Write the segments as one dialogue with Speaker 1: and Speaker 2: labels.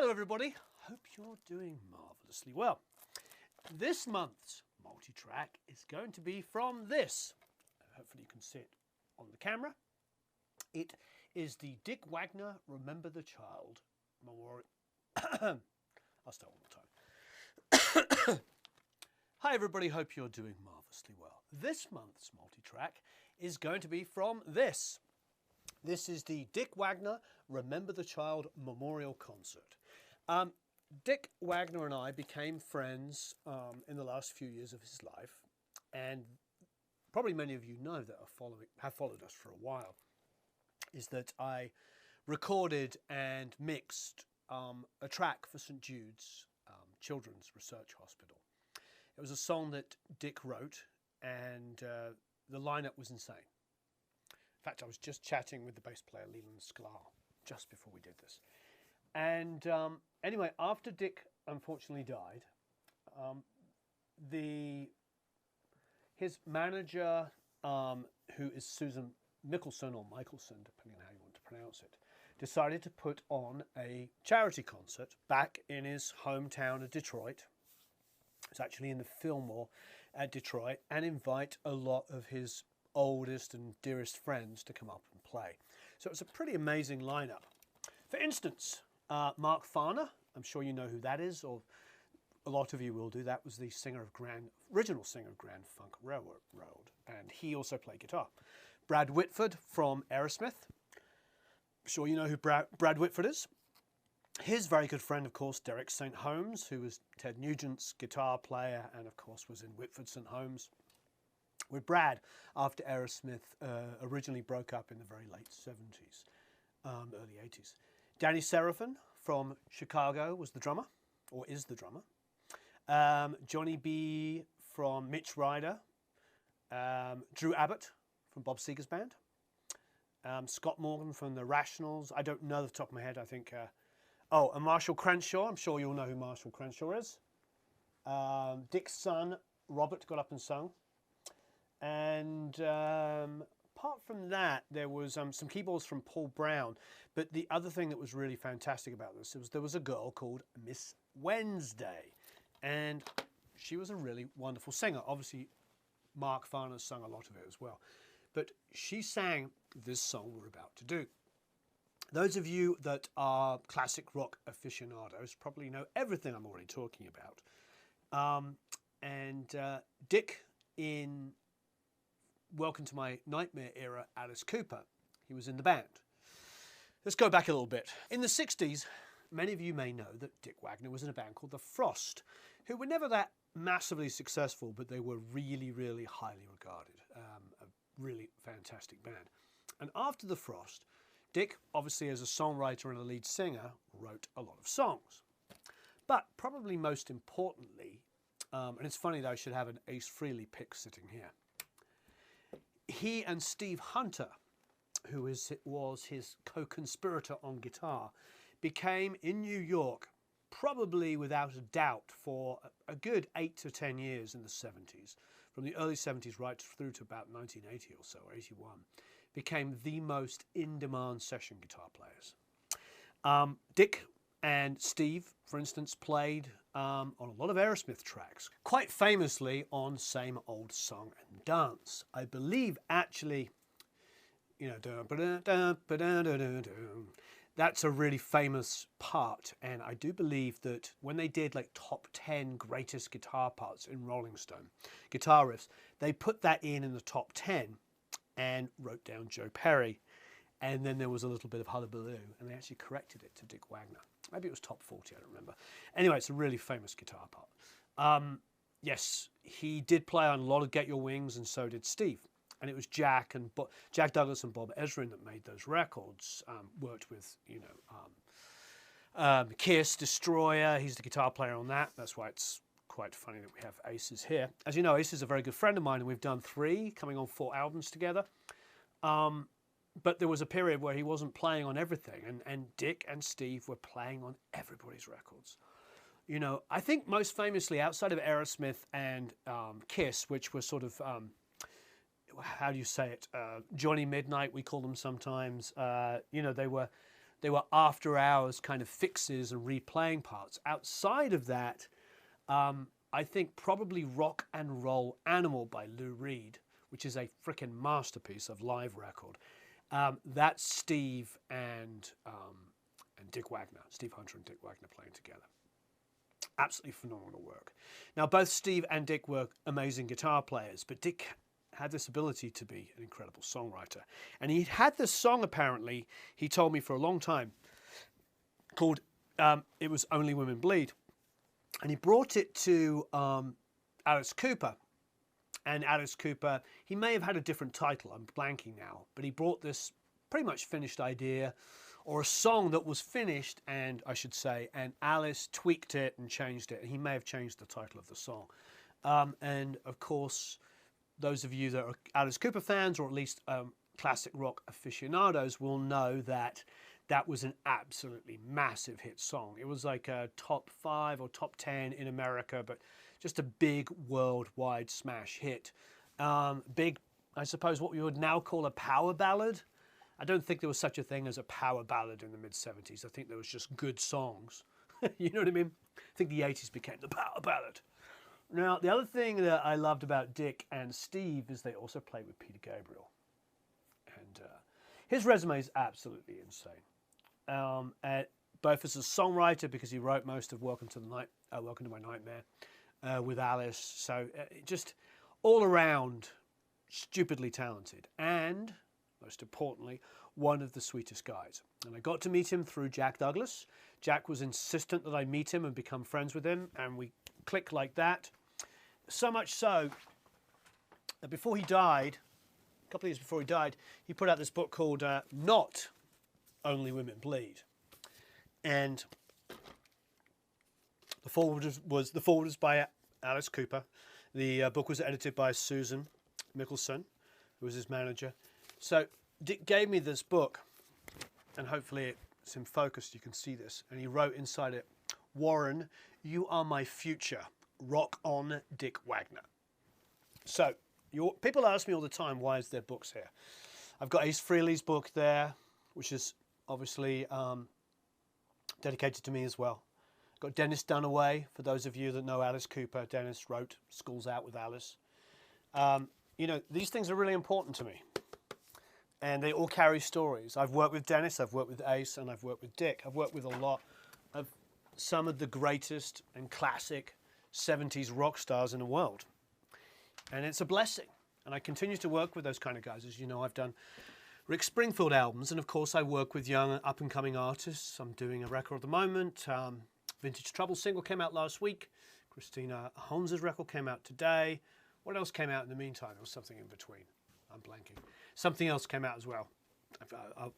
Speaker 1: Hello everybody, hope you're doing marvellously well. This month's multi-track is going to be from this. Hopefully you can see it on the camera. It is the Dick Wagner Remember the Child Memorial. I'll start one more time. Hi everybody, hope you're doing marvellously well. This month's multi-track is going to be from this. This is the Dick Wagner Remember the Child Memorial Concert. Dick Wagner and I became friends in the last few years of his life, and probably many of you know that have followed us for a while, is that I recorded and mixed a track for St Jude's Children's Research Hospital. It was a song that Dick wrote, and the lineup was insane. In fact, I was just chatting with the bass player Leland Sklar just before we did this. And anyway, after Dick unfortunately died, his manager, who is Susan Mickelson or Michelson, depending on how you want to pronounce it, decided to put on a charity concert back in his hometown of Detroit. It's actually in the Fillmore at Detroit, and invite a lot of his oldest and dearest friends to come up and play. So it's a pretty amazing lineup. For instance, Mark Farner, I'm sure you know who that is, or a lot of you will do. That was the original singer of Grand Funk Railroad, and he also played guitar. Brad Whitford from Aerosmith. I'm sure you know who Brad Whitford is. His very good friend, of course, Derek St. Holmes, who was Ted Nugent's guitar player and, of course, was in Whitford St. Holmes with Brad after Aerosmith originally broke up in the very late 70s, early 80s. Danny Seraphin from Chicago was the drummer, or is the drummer. Johnny B from Mitch Ryder. Drew Abbott from Bob Seger's band. Scott Morgan from the Rationals. I don't know off the top of my head, I think... and Marshall Crenshaw. I'm sure you all know who Marshall Crenshaw is. Dick's son, Robert, got up and sung. And apart from that, there was some keyboards from Paul Brown. But the other thing that was really fantastic about this was there was a girl called Miss Wensday. And she was a really wonderful singer. Obviously, Mark Farner sung a lot of it as well. But she sang this song we're about to do. Those of you that are classic rock aficionados probably know everything I'm already talking about. Dick, in Welcome to My Nightmare era, Alice Cooper, he was in the band. Let's go back a little bit. In the 60s, many of you may know that Dick Wagner was in a band called The Frost, who were never that massively successful, but they were really, really highly regarded. A really fantastic band. And after The Frost, Dick, obviously as a songwriter and a lead singer, wrote a lot of songs. But probably most importantly, and it's funny that I should have an Ace Frehley pick sitting here, he and Steve Hunter, who was his co-conspirator on guitar, became, in New York, probably without a doubt, for a good 8 to 10 years in the 70s, from the early 70s right through to about 1980 or so, or 81, became the most in-demand session guitar players. Dick and Steve, for instance, played on a lot of Aerosmith tracks, quite famously on Same Old Song and Dance. I believe, actually, you know, that's a really famous part, and I do believe that when they did like top 10 greatest guitar parts in Rolling Stone, guitar riffs, they put that in the top 10 and wrote down Joe Perry, and then there was a little bit of hullabaloo, and they actually corrected it to Dick Wagner. Maybe it was top 40, I don't remember. Anyway, it's a really famous guitar part. Yes, he did play on a lot of Get Your Wings, and so did Steve. And it was Jack Douglas and Bob Ezrin that made those records. Worked with, you know, Kiss, Destroyer. He's the guitar player on that. That's why it's quite funny that we have Aces here. As you know, Ace is a very good friend of mine, and we've done 3, coming on 4 albums together. But there was a period where he wasn't playing on everything, and Dick and Steve were playing on everybody's records. You know, I think most famously, outside of Aerosmith and Kiss, which were sort of, how do you say it, Johnny Midnight, we call them sometimes, you know, they were They were after hours kind of fixes and replaying parts. Outside of that, I think probably Rock and Roll Animal by Lou Reed, which is a freaking masterpiece of live record. That's Steve and Dick Wagner, Steve Hunter and Dick Wagner playing together. Absolutely phenomenal work. Now, both Steve and Dick were amazing guitar players, but Dick had this ability to be an incredible songwriter. And he had this song, apparently, he told me for a long time, called It Was Only Women Bleed. And he brought it to Alice Cooper. And Alice Cooper, he may have had a different title, I'm blanking now, but he brought this pretty much finished idea, or a song that was finished, and I should say, and Alice tweaked it and changed it, and he may have changed the title of the song. And of course, those of you that are Alice Cooper fans, or at least classic rock aficionados, will know that that was an absolutely massive hit song. It was like a top 5 or top 10 in America, but just a big worldwide smash hit. Big, I suppose, what we would now call a power ballad. I don't think there was such a thing as a power ballad in the mid-70s. I think there was just good songs. You know what I mean? I think the 80s became the power ballad. Now, the other thing that I loved about Dick and Steve is they also played with Peter Gabriel. And his resume is absolutely insane. Both as a songwriter, because he wrote most of Welcome to My Nightmare with Alice. So just all around stupidly talented. And most importantly, one of the sweetest guys. And I got to meet him through Jack Douglas. Jack was insistent that I meet him and become friends with him, and we clicked like that. So much so that before he died, a couple of years before he died, he put out this book called Not Only Women Bleed. And the foreword was by Alice Cooper. The book was edited by Susan Michelson, who was his manager. So Dick gave me this book, and hopefully it's in focus, you can see this. And he wrote inside it, "Warren, you are my future. Rock on, Dick Wagner." So people ask me all the time, why is there books here? I've got Ace Frehley's book there, which is obviously dedicated to me as well. I've got Dennis Dunaway, for those of you that know Alice Cooper. Dennis wrote Schools Out with Alice. You know, these things are really important to me. And they all carry stories. I've worked with Dennis, I've worked with Ace, and I've worked with Dick. I've worked with a lot of some of the greatest and classic 70s rock stars in the world. And it's a blessing. And I continue to work with those kind of guys. As you know, I've done Rick Springfield albums, and of course I work with young up-and-coming artists. I'm doing a record at the moment. Vintage Trouble single came out last week. Christina Holmes's record came out today. What else came out in the meantime? There was something in between. I'm blanking. Something else came out as well.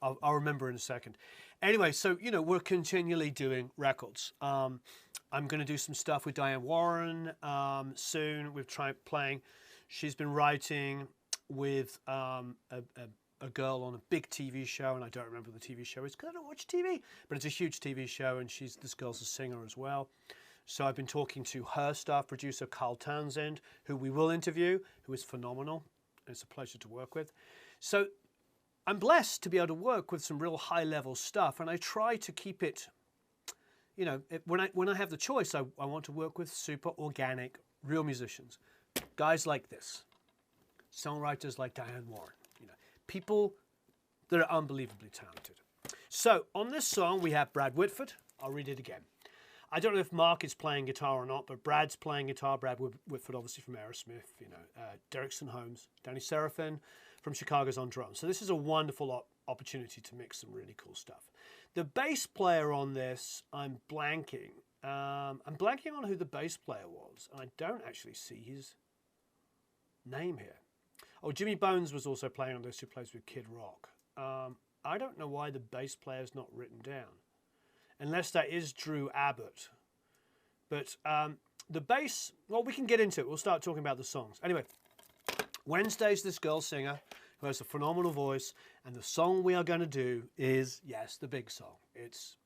Speaker 1: I'll remember in a second. Anyway, so, you know, we're continually doing records. I'm going to do some stuff with Diane Warren soon. We've tried playing. She's been writing with a girl on a big TV show, and I don't remember what the TV show is because I don't watch TV, but it's a huge TV show, and this girl's a singer as well. So I've been talking to her staff producer, Carl Townsend, who we will interview, who is phenomenal. It's a pleasure to work with. So I'm blessed to be able to work with some real high-level stuff, and I try to keep it, you know, when I have the choice, I want to work with super organic, real musicians. Guys like this. Songwriters like Diane Warren. You know, people that are unbelievably talented. So on this song, we have Brad Whitford. I'll read it again. I don't know if Mark is playing guitar or not, but Brad's playing guitar. Brad Whitford, obviously from Aerosmith, you know, Derrickson Holmes, Danny Seraphin from Chicago's on drums. So this is a wonderful opportunity to mix some really cool stuff. The bass player on this, I'm blanking. I'm blanking on who the bass player was, and I don't actually see his name here. Oh, Jimmy Bones was also playing on this, who plays with Kid Rock. I don't know why the bass player is not written down, unless that is Drew Abbott. But the bass, well, we can get into it. We'll start talking about the songs. Anyway, Wensday's this girl singer who has a phenomenal voice, and the song we are going to do is, yes, the big song. It's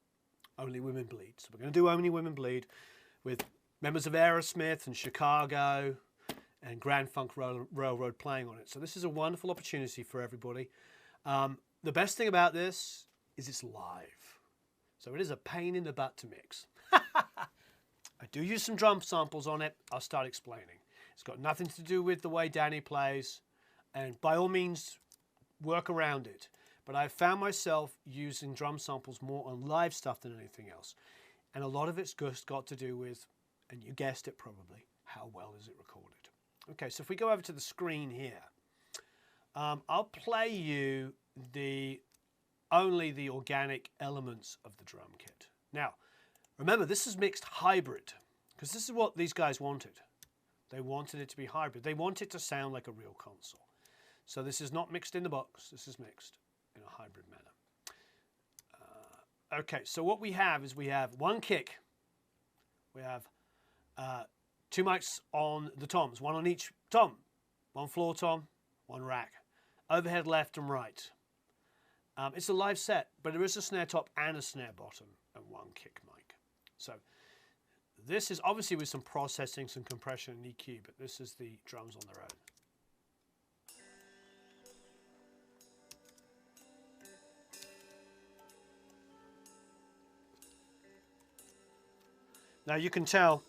Speaker 1: Only Women Bleed. So we're going to do Only Women Bleed with members of Aerosmith and Chicago and Grand Funk Railroad playing on it. So this is a wonderful opportunity for everybody. The best thing about this is it's live. So it is a pain in the butt to mix. I do use some drum samples on it. I'll start explaining. It's got nothing to do with the way Danny plays, and by all means, work around it. But I found myself using drum samples more on live stuff than anything else. And a lot of it's just got to do with, and you guessed it probably, how well is it recorded. Okay, so if we go over to the screen here, I'll play you only the organic elements of the drum kit. Now, remember, this is mixed hybrid, because this is what these guys wanted. They wanted it to be hybrid. They want it to sound like a real console. So this is not mixed in the box. This is mixed in a hybrid manner. Okay, so what we have is we have one kick. We have 2 mics on the toms, one on each tom. One floor tom, one rack. Overhead left and right. It's a live set, but there is a snare top and a snare bottom and one kick mic. So this is obviously with some processing, some compression and EQ, but this is the drums on their own. Now you can tell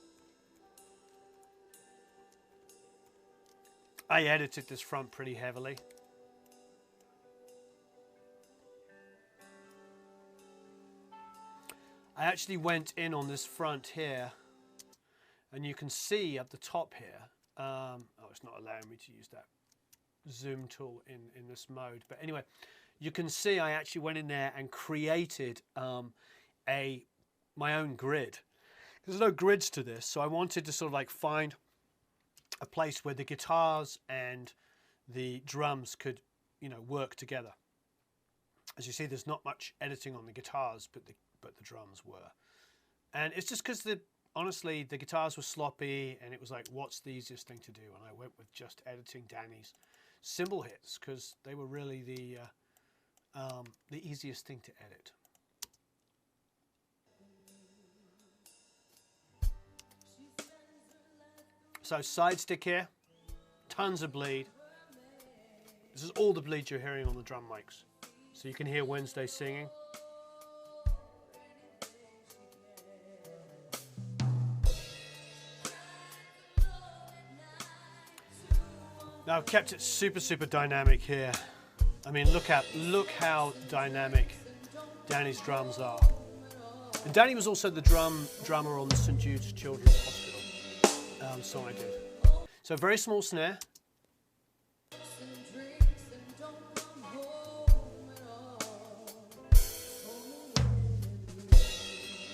Speaker 1: I edited this front pretty heavily. I actually went in on this front here, and you can see at the top here, oh, it's not allowing me to use that zoom tool in this mode. But anyway, you can see I actually went in there and created my own grid. There's no grids to this, so I wanted to sort of like find a place where the guitars and the drums could, you know, work together. As you see, there's not much editing on the guitars, but the drums were. And it's just because honestly, the guitars were sloppy, and it was like, what's the easiest thing to do? And I went with just editing Danny's cymbal hits, because they were really the easiest thing to edit. So side stick here, tons of bleed. This is all the bleed you're hearing on the drum mics. So you can hear Wensday singing. Now I've kept it super, super dynamic here. I mean, look how dynamic Danny's drums are. And Danny was also the drummer on the St. Jude's Children's Hospital song I did. So very small snare.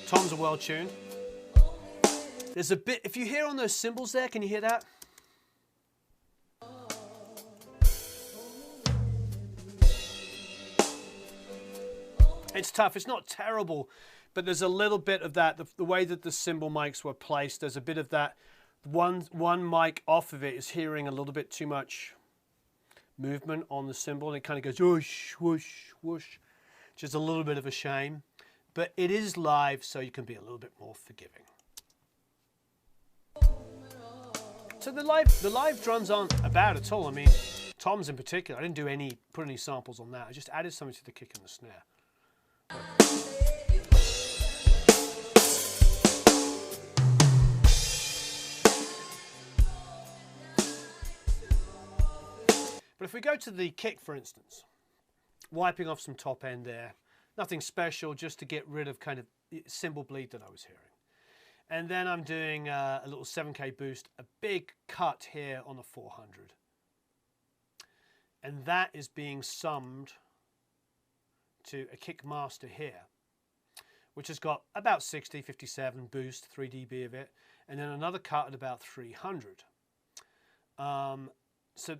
Speaker 1: Toms are well tuned. There's a bit, if you hear on those cymbals there, can you hear that? It's tough, it's not terrible, but there's a little bit of that, the way that the cymbal mics were placed, there's a bit of that. One mic off of it is hearing a little bit too much movement on the cymbal, and it kind of goes whoosh, whoosh, whoosh, which is a little bit of a shame. But it is live, so you can be a little bit more forgiving. So the live drums aren't bad at all. I mean, toms in particular, I didn't put any samples on that. I just added something to the kick and the snare. But if we go to the kick, for instance, wiping off some top end there, nothing special, just to get rid of kind of cymbal bleed that I was hearing. And then I'm doing a little 7K boost, a big cut here on the 400. And that is being summed to a kick master here, which has got about 60, 57 boost, 3 dB of it, and then another cut at about 300. So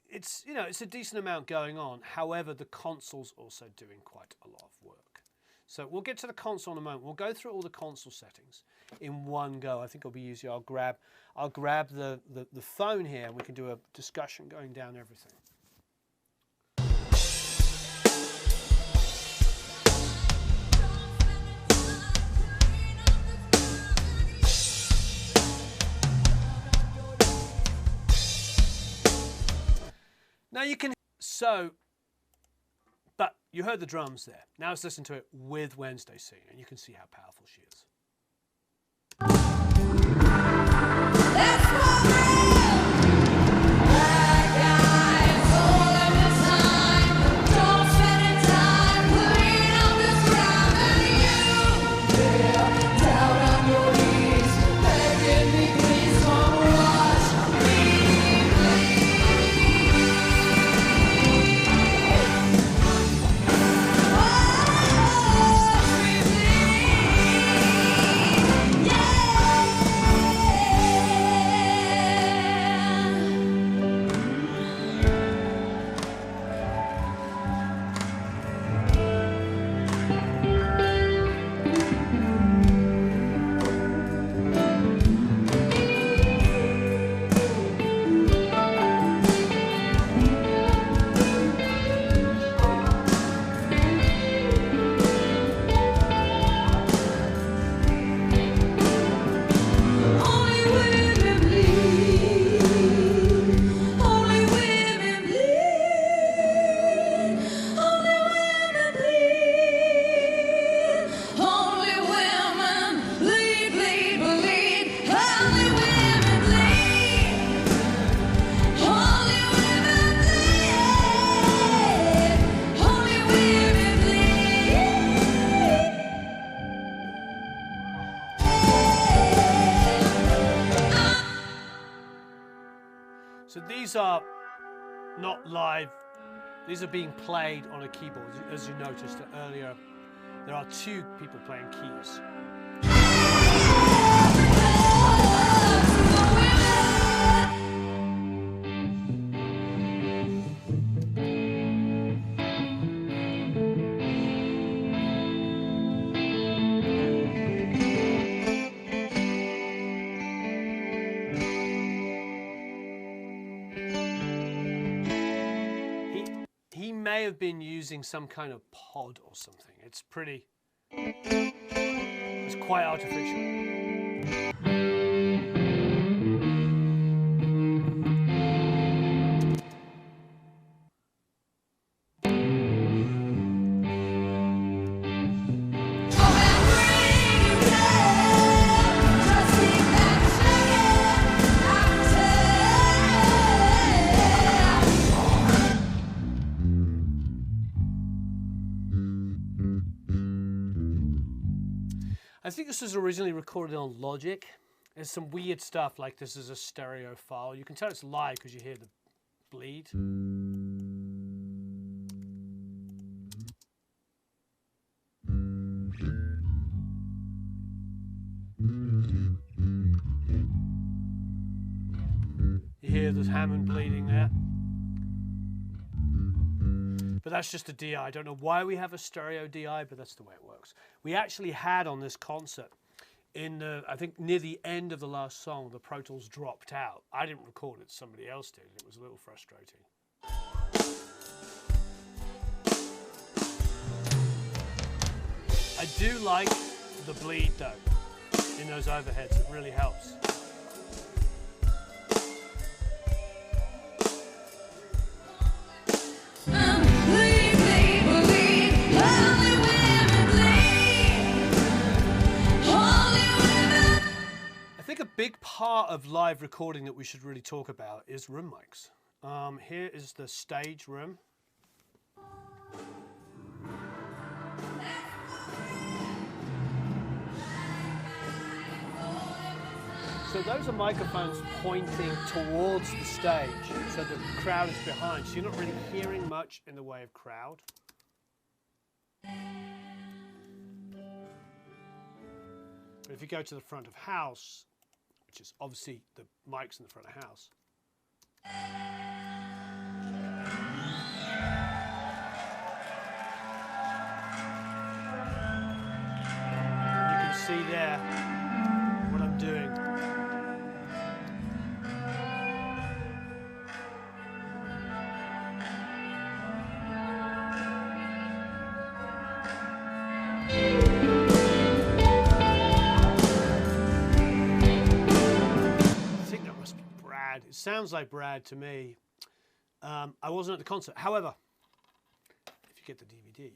Speaker 1: it's, you know, it's a decent amount going on. However, the console's also doing quite a lot of work. So we'll get to the console in a moment. We'll go through all the console settings in one go. I think it'll be easier. I'll grab the phone here, and we can do a discussion going down everything. Now you can, but you heard the drums there. Now let's listen to it with Wensday singing, and you can see how powerful she is. So these are not live, these are being played on a keyboard. As you noticed earlier, there are two people playing keys. He may have been using some kind of pod or something. It's quite artificial. I think this was originally recorded on Logic. There's some weird stuff, like this is a stereo file. You can tell it's live because you hear the bleed. You hear the Hammond bleeding there. But that's just a DI. I don't know why we have a stereo DI, but that's the way it works. We actually had on this concert, I think near the end of the last song, the Pro Tools dropped out. I didn't record it, somebody else did. It was a little frustrating. I do like the bleed though, in those overheads. It really helps. I think a big part of live recording that we should really talk about is room mics. Here is the stage room. So those are microphones pointing towards the stage, so the crowd is behind, so you're not really hearing much in the way of crowd. But if you go to the front of house, which is obviously the mics in the front of house, you can see there what I'm doing. It sounds like Brad to me. I wasn't at the concert. However, if you get the DVD,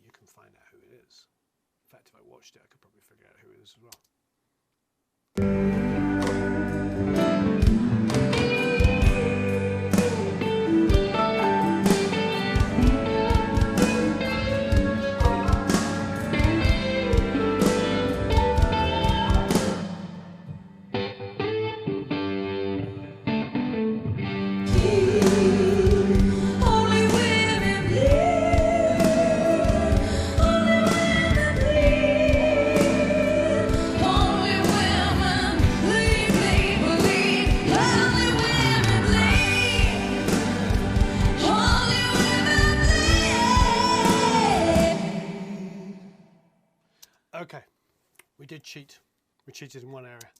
Speaker 1: We cheated in one area.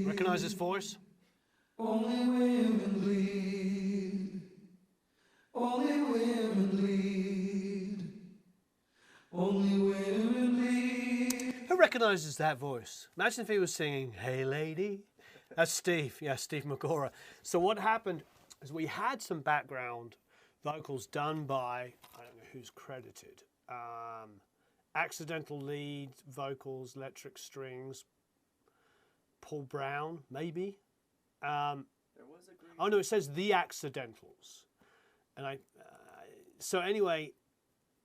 Speaker 1: Recognize this voice?
Speaker 2: Only women bleed. Only women bleed. Only women bleed.
Speaker 1: Who recognizes that voice? Imagine if he was singing, "Hey Lady." That's Steve. Yeah, Steve Magora. So what happened is we had some background vocals done by, I don't know who's credited, accidental lead vocals, electric strings, Paul Brown, maybe.
Speaker 3: There was a green.
Speaker 1: Oh no, it says The Accidentals. And so anyway,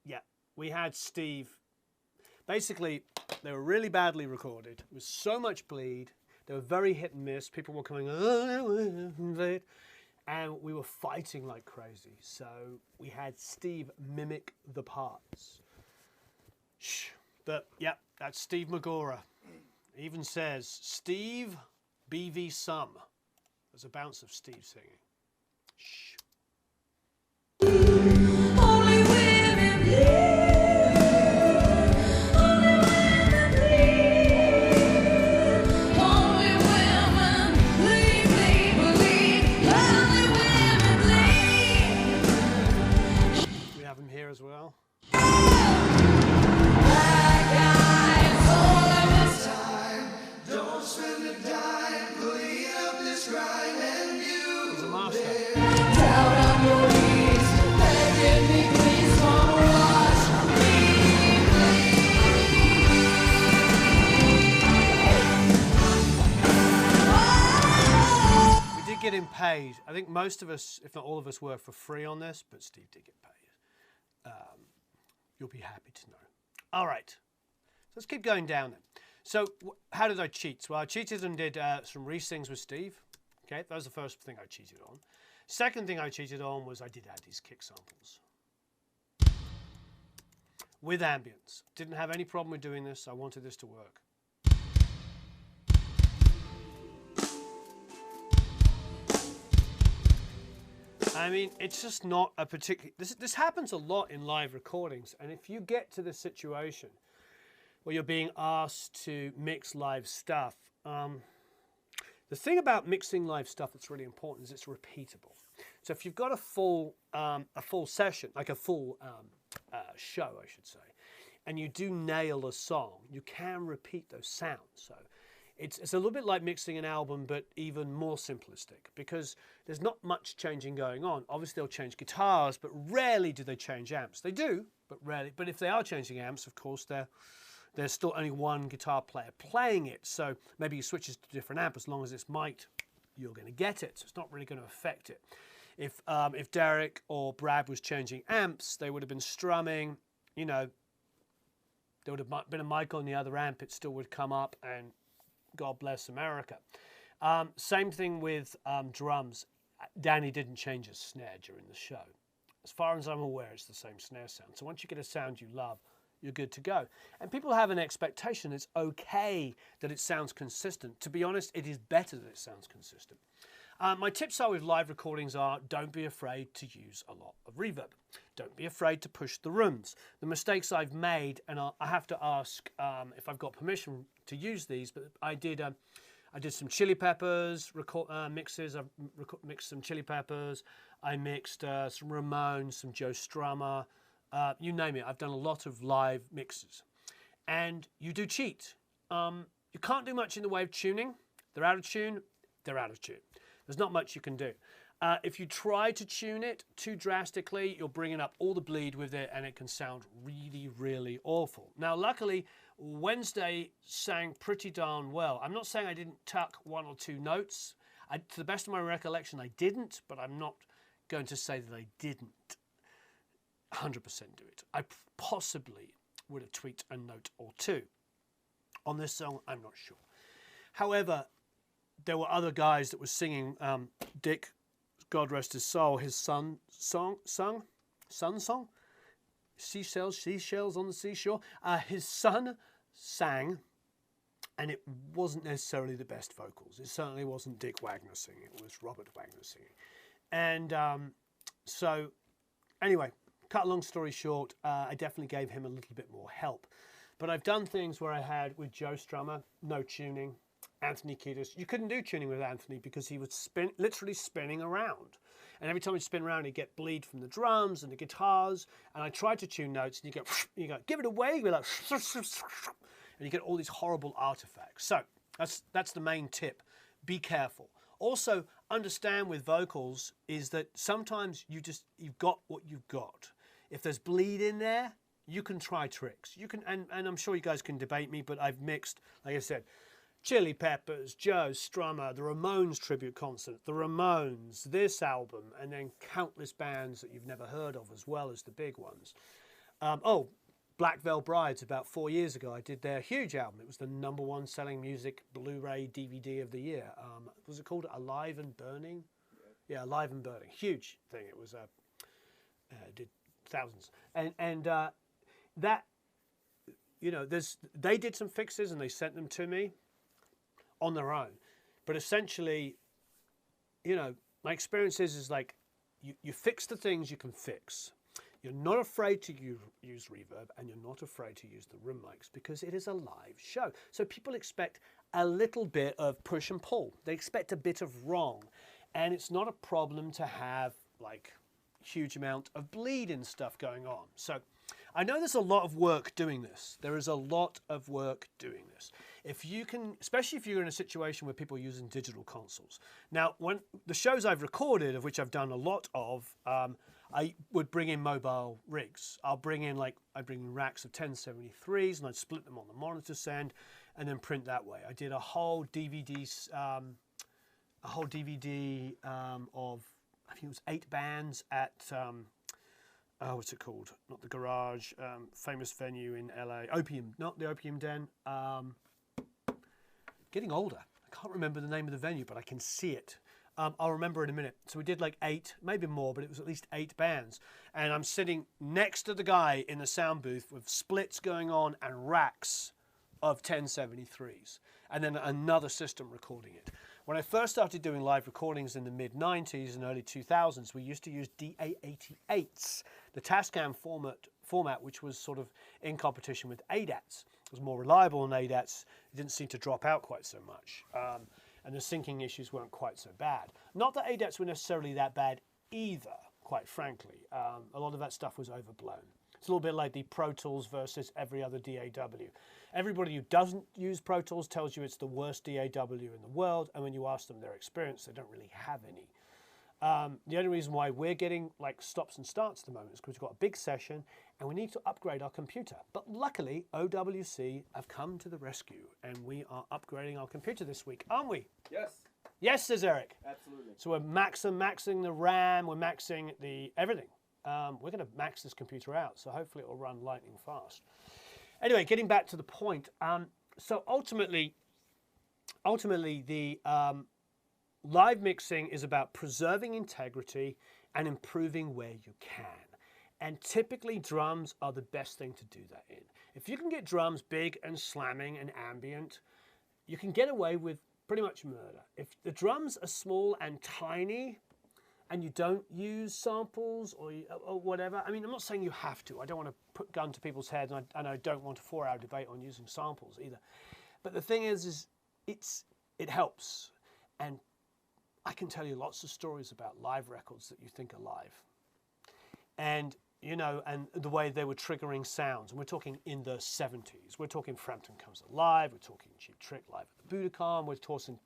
Speaker 1: yeah, we had Steve. Basically, they were really badly recorded. It was so much bleed. They were very hit and miss. People were coming, and we were fighting like crazy. So we had Steve mimic the parts. Shh. But yeah, that's Steve Magora. It even says Steve BV Sum. There's a bounce of Steve singing. Shh.
Speaker 2: Only women bleed. Only women bleed. Only women bleed, bleed, bleed. Only women bleed.
Speaker 1: We have him here as well.
Speaker 2: Black eyes all of this
Speaker 4: time. Don't spend a dime, clean up this crime and you
Speaker 1: He's a master.
Speaker 2: down on your knees, begging me please come wash me clean.
Speaker 1: We did get him paid. I think most of us, if not all of us, were for free on this, but Steve did get paid. You'll be happy to know. All right, so let's keep going down then. So how did I cheat? Well, I cheated and did some re-sings with Steve. Okay, that was the first thing I cheated on. Second thing I cheated on was I did add these kick samples with ambience. Didn't have any problem with doing this. I wanted this to work. I mean, it's just not a particular... This happens a lot in live recordings, and if you get to this situation where you're being asked to mix live stuff, the thing about mixing live stuff that's really important is it's repeatable. So if you've got a full session, like a full show, I should say, and you do nail a song, you can repeat those sounds. So it's a little bit like mixing an album, but even more simplistic, because there's not much changing going on. Obviously, they'll change guitars, but rarely do they change amps. They do, but rarely. But if they are changing amps, of course, there's still only one guitar player playing it. So maybe you switch it to a different amp. As long as it's mic'd, you're going to get it. So it's not really going to affect it. If Derek or Brad was changing amps, they would have been strumming. You know, there would have been a mic on the other amp. It still would come up, and God bless America. Same thing with drums. Danny didn't change his snare during the show. As far as I'm aware, it's the same snare sound. So once you get a sound you love, you're good to go. And people have an expectation. It's okay that it sounds consistent. To be honest, it is better that it sounds consistent. My tips are with live recordings are, don't be afraid to use a lot of reverb. Don't be afraid to push the rooms. The mistakes I've made, and I have to ask if I've got permission to use these, but I did some Chili Peppers mixes. I mixed some Chili Peppers. I mixed some Ramones, some Joe Strummer, you name it. I've done a lot of live mixes. And you do cheat. You can't do much in the way of tuning. They're out of tune. They're out of tune. There's not much you can do. If you try to tune it too drastically, you're bringing up all the bleed with it, and it can sound really, really awful. Now, luckily, Wensday sang pretty darn well. I'm not saying I didn't tuck one or two notes. To the best of my recollection, I didn't, but I'm not going to say that I didn't 100% do it. I possibly would have tweaked a note or two. On this song, I'm not sure. However, there were other guys that were singing Dick, God rest his soul, his son song, seashells on the seashore. His son sang, and it wasn't necessarily the best vocals. It certainly wasn't Dick Wagner singing. It was Robert Wagner singing. And so, anyway, cut a long story short, I definitely gave him a little bit more help. But I've done things where I had with Joe Strummer, no tuning. Anthony Kiedis, you couldn't do tuning with Anthony because he would literally spinning around. And every time he'd spin around, he'd get bleed from the drums and the guitars. And I tried to tune notes, and you go, give it away, you'd be like, and you get all these horrible artifacts. So that's the main tip. Be careful. Also, understand with vocals is that sometimes you've got what you've got. If there's bleed in there, you can try tricks. You can, and I'm sure you guys can debate me, but I've mixed, like I said, Chili Peppers, Joe Strummer, the Ramones tribute concert, the Ramones, this album, and then countless bands that you've never heard of as well as the big ones. Black Veil Brides, about 4 years ago, I did their huge album. It was the #1 selling music Blu-ray DVD of the year. Was it called Alive and Burning? Yeah, Alive and Burning. Huge thing. It was did thousands. And that, you know, they did some fixes and they sent them to me on their own. But essentially, you know, my experience is like you fix the things you can fix. You're not afraid to use reverb, and you're not afraid to use the room mics because it is a live show. So people expect a little bit of push and pull. They expect a bit of wrong. And it's not a problem to have like huge amount of bleed and stuff going on. So I know there's a lot of work doing this. There is a lot of work doing this. If you can, especially if you're in a situation where people are using digital consoles. Now, when the shows I've recorded, of which I've done a lot of, I would bring in mobile rigs. I bring in racks of 1073s and I'd split them on the monitor send and then print that way. I did a whole DVD of, I think it was 8 bands at, what's it called? Not the Garage, famous venue in LA. Opium, not the Opium Den. Getting older. I can't remember the name of the venue, but I can see it. I'll remember in a minute. So we did like 8, maybe more, but it was at least 8 bands. And I'm sitting next to the guy in the sound booth with splits going on and racks of 1073s. And then another system recording it. When I first started doing live recordings in the mid-90s and early 2000s, we used to use DA88s, the Tascam format, which was sort of in competition with ADATs. It was more reliable than ADATs. It didn't seem to drop out quite so much. And the syncing issues weren't quite so bad. Not that ADATs were necessarily that bad either, quite frankly. A lot of that stuff was overblown. It's a little bit like the Pro Tools versus every other DAW. Everybody who doesn't use Pro Tools tells you it's the worst DAW in the world, and when you ask them their experience, they don't really have any. The only reason why we're getting like stops and starts at the moment is because we've got a big session and we need to upgrade our computer. But luckily, OWC have come to the rescue and we are upgrading our computer this week, aren't we?
Speaker 3: Yes.
Speaker 1: Yes, says Eric.
Speaker 3: Absolutely.
Speaker 1: So we're maxing the RAM, we're maxing the everything. We're going to max this computer out, so hopefully it will run lightning fast. Anyway, getting back to the point. So ultimately the live mixing is about preserving integrity and improving where you can. And typically drums are the best thing to do that in. If you can get drums big and slamming and ambient, you can get away with pretty much murder. If the drums are small and tiny and you don't use samples or whatever, I mean, I'm not saying you have to. I don't want to put gun to people's heads, and I don't want a 4-hour debate on using samples either. But the thing is it helps. And I can tell you lots of stories about live records that you think are live. And, you know, and the way they were triggering sounds. And we're talking in the 70s. We're talking Frampton Comes Alive. We're talking Cheap Trick live at the Budokan. We're talking,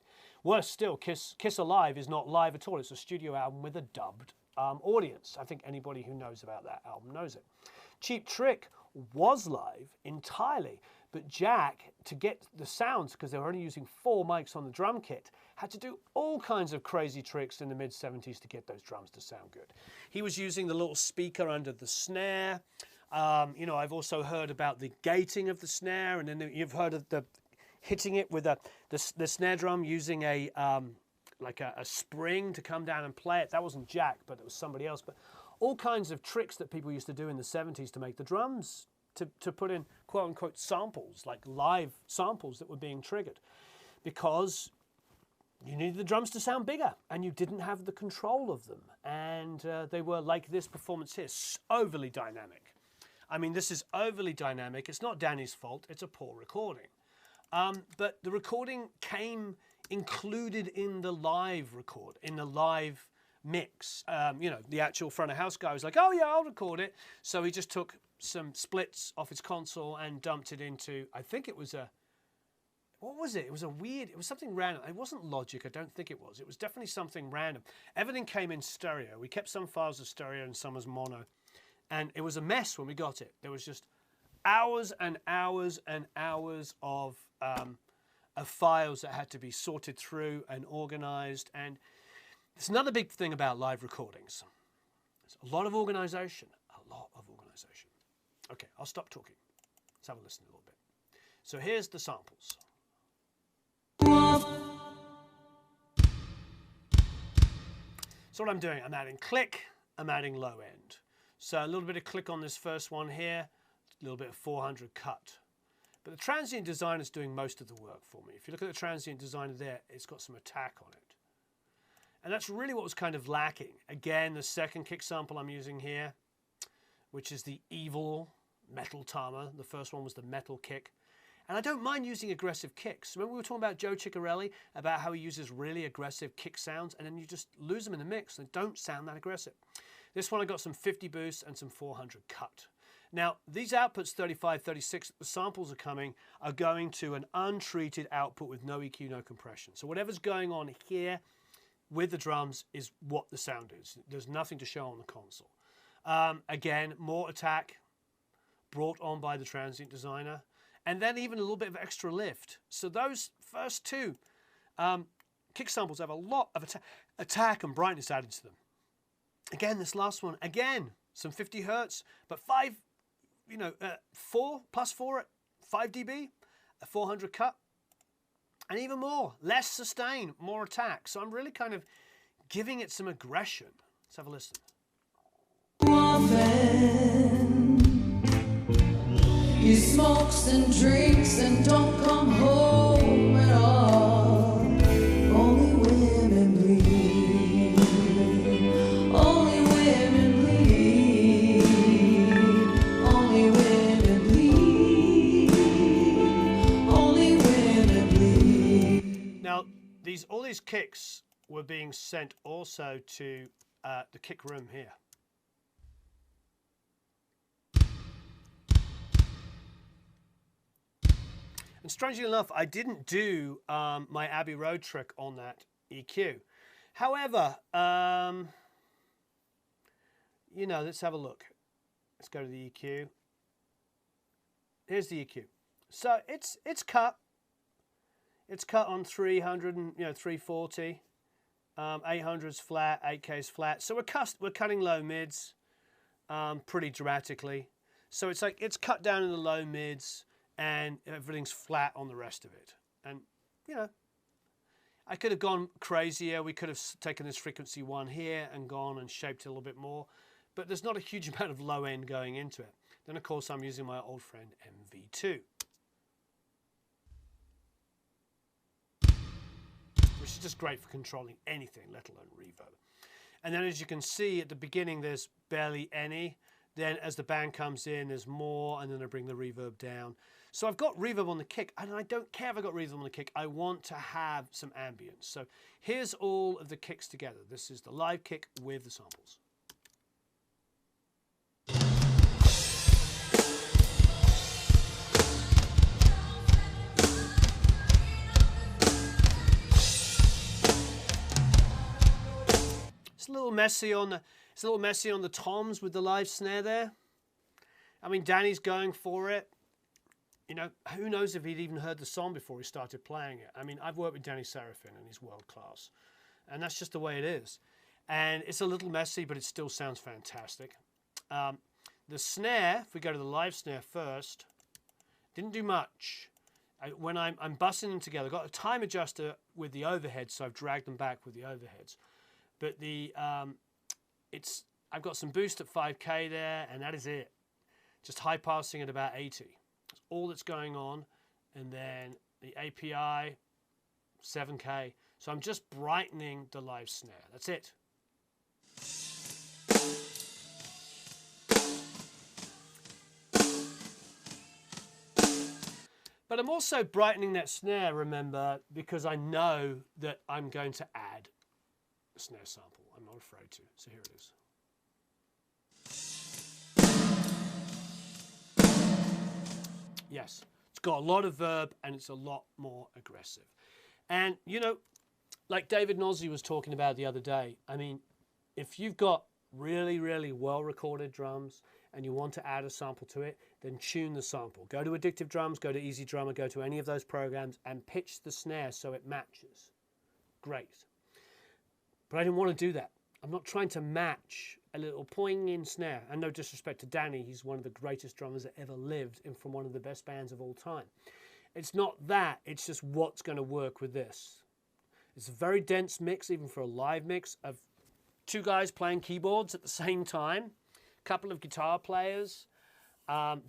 Speaker 1: worse still, Kiss Alive is not live at all. It's a studio album with a dubbed audience. I think anybody who knows about that album knows it. Cheap Trick was live entirely. But Jack, to get the sounds, because they were only using 4 mics on the drum kit, had to do all kinds of crazy tricks in the mid-70s to get those drums to sound good. He was using the little speaker under the snare. You know, I've also heard about the gating of the snare, and then you've heard of the hitting it with the snare drum using a spring to come down and play it. That wasn't Jack, but it was somebody else. But all kinds of tricks that people used to do in the 70s to make the drums to put in quote-unquote samples, like live samples that were being triggered, because you needed the drums to sound bigger and you didn't have the control of them. And they were like this performance here, overly dynamic. I mean, this is overly dynamic. It's not Danny's fault. It's a poor recording. But the recording came included in the live mix. You know, the actual front of house guy was like, oh yeah, I'll record it. So he just took some splits off his console and dumped it into, I think it was what was it? It was it was something random. It wasn't Logic, I don't think it was. It was definitely something random. Everything came in stereo. We kept some files as stereo and some as mono. And it was a mess when we got it. There was just hours and hours and hours of files that had to be sorted through and organized. And it's another big thing about live recordings. There's a lot of organization, Okay, I'll stop talking. Let's have a listen a little bit. So here's the samples. So what I'm doing, I'm adding click, I'm adding low end. So a little bit of click on this first one here, a little bit of 400 cut. But the transient designer is doing most of the work for me. If you look at the transient designer there, it's got some attack on it. And that's really what was kind of lacking. Again, the second kick sample I'm using here, which is the evil metal tama. The first one was the metal kick. And I don't mind using aggressive kicks. Remember we were talking about Joe Ciccarelli, about how he uses really aggressive kick sounds, and then you just lose them in the mix and don't sound that aggressive. This one I got some 50 boost and some 400 cut. Now, these outputs, 35, 36, the samples are going to an untreated output with no EQ, no compression. So whatever's going on here with the drums is what the sound is. There's nothing to show on the console. Again, more attack brought on by the transient designer, and then even a little bit of extra lift. So those first two kick samples have a lot of attack and brightness added to them. Again, this last one, again, some 50 hertz, but 4 plus 4 at 5 dB, a 400 cut, and even more, less sustain, more attack. So I'm really kind of giving it some aggression. Let's have a listen.
Speaker 2: He smokes and drinks and don't come home at all. Only women bleed. Only women bleed. Only women bleed. Only women bleed.
Speaker 1: Now, all these kicks were being sent also to the kick room here. And strangely enough, I didn't do my Abbey Road trick on that EQ. However, let's have a look. Let's go to the EQ. Here's the EQ. So it's cut. It's cut on 300 and 340. 800's flat, 8K's flat. So we're cutting low mids pretty dramatically. So it's like it's cut down in the low mids, and everything's flat on the rest of it. And, I could have gone crazier. We could have taken this frequency 1 here and gone and shaped it a little bit more. But there's not a huge amount of low end going into it. Then, of course, I'm using my old friend MV2, which is just great for controlling anything, let alone reverb. And then, as you can see, at the beginning, there's barely any. Then as the band comes in, there's more, and then I bring the reverb down. So I've got reverb on the kick, and I don't care if I've got reverb on the kick. I want to have some ambience. So here's all of the kicks together. This is the live kick with the samples. It's a little messy on the toms with the live snare there. I mean, Danny's going for it. Who knows if he'd even heard the song before he started playing it. I mean, I've worked with Danny Serafin, and he's world class. And that's just the way it is. And it's a little messy, but it still sounds fantastic. The snare, if we go to the live snare first, didn't do much. When I'm bussing them together, I've got a time adjuster with the overheads, so I've dragged them back with the overheads. But I've got some boost at 5K there, and that is it. Just high passing at about 80. That's all that's going on. And then the API, 7K. So I'm just brightening the live snare. That's it. But I'm also brightening that snare, remember, because I know that I'm going to add a snare sample. I'm not afraid to. So here it is. Yes, it's got a lot of verb and it's a lot more aggressive. And, you know, like David Nosey was talking about the other day, I mean, if you've got really, really well-recorded drums and you want to add a sample to it, then tune the sample. Go to Addictive Drums, go to Easy Drummer, go to any of those programs and pitch the snare so it matches. Great. But I didn't want to do that. I'm not trying to match a little poing-in snare. And no disrespect to Danny, he's one of the greatest drummers that ever lived and from one of the best bands of all time. It's not that, it's just what's going to work with this. It's a very dense mix, even for a live mix, of two guys playing keyboards at the same time, a couple of guitar players,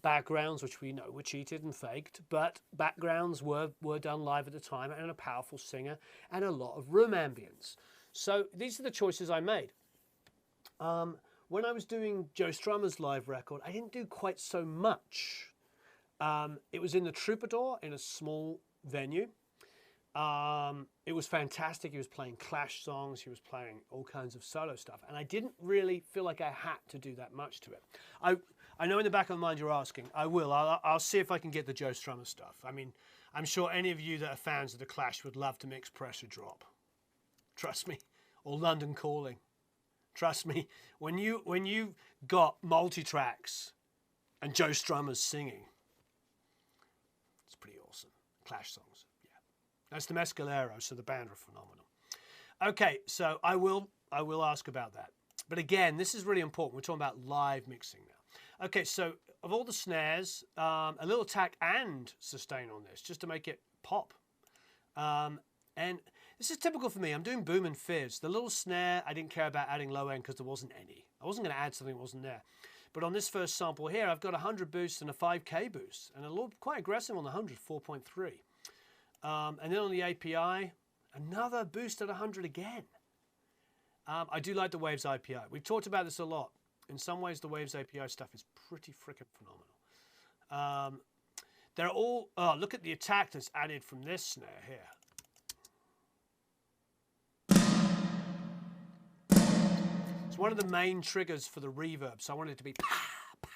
Speaker 1: backgrounds, which we know were cheated and faked, but backgrounds were done live at the time, and a powerful singer, and a lot of room ambience. So these are the choices I made. When I was doing Joe Strummer's live record, I didn't do quite so much. It was in the Troubadour in a small venue. It was fantastic. He was playing Clash songs. He was playing all kinds of solo stuff. And I didn't really feel like I had to do that much to it. I know in the back of my mind you're asking. I will. I'll see if I can get the Joe Strummer stuff. I mean, I'm sure any of you that are fans of the Clash would love to mix Pressure Drop. Trust me. Or London Calling. Trust me. When you got multi-tracks and Joe Strummer's singing, it's pretty awesome. Clash songs. That's the Mescalero, so the band are phenomenal. Okay, so I will ask about that. But again, this is really important. We're talking about live mixing now. Okay, so of all the snares, a little attack and sustain on this, just to make it pop. And this is typical for me. I'm doing boom and fizz. The little snare, I didn't care about adding low end because there wasn't any. I wasn't going to add something that wasn't there. But on this first sample here, I've got 100 boosts and a 5K boost. And a little quite aggressive on the 100, 4.3. And then on the API, another boost at 100 again. I do like the Waves API. We've talked about this a lot. In some ways, the Waves API stuff is pretty freaking phenomenal. They're all, look at the attack that's added from this snare here. It's one of the main triggers for the reverb, so I want it to be pa, pa.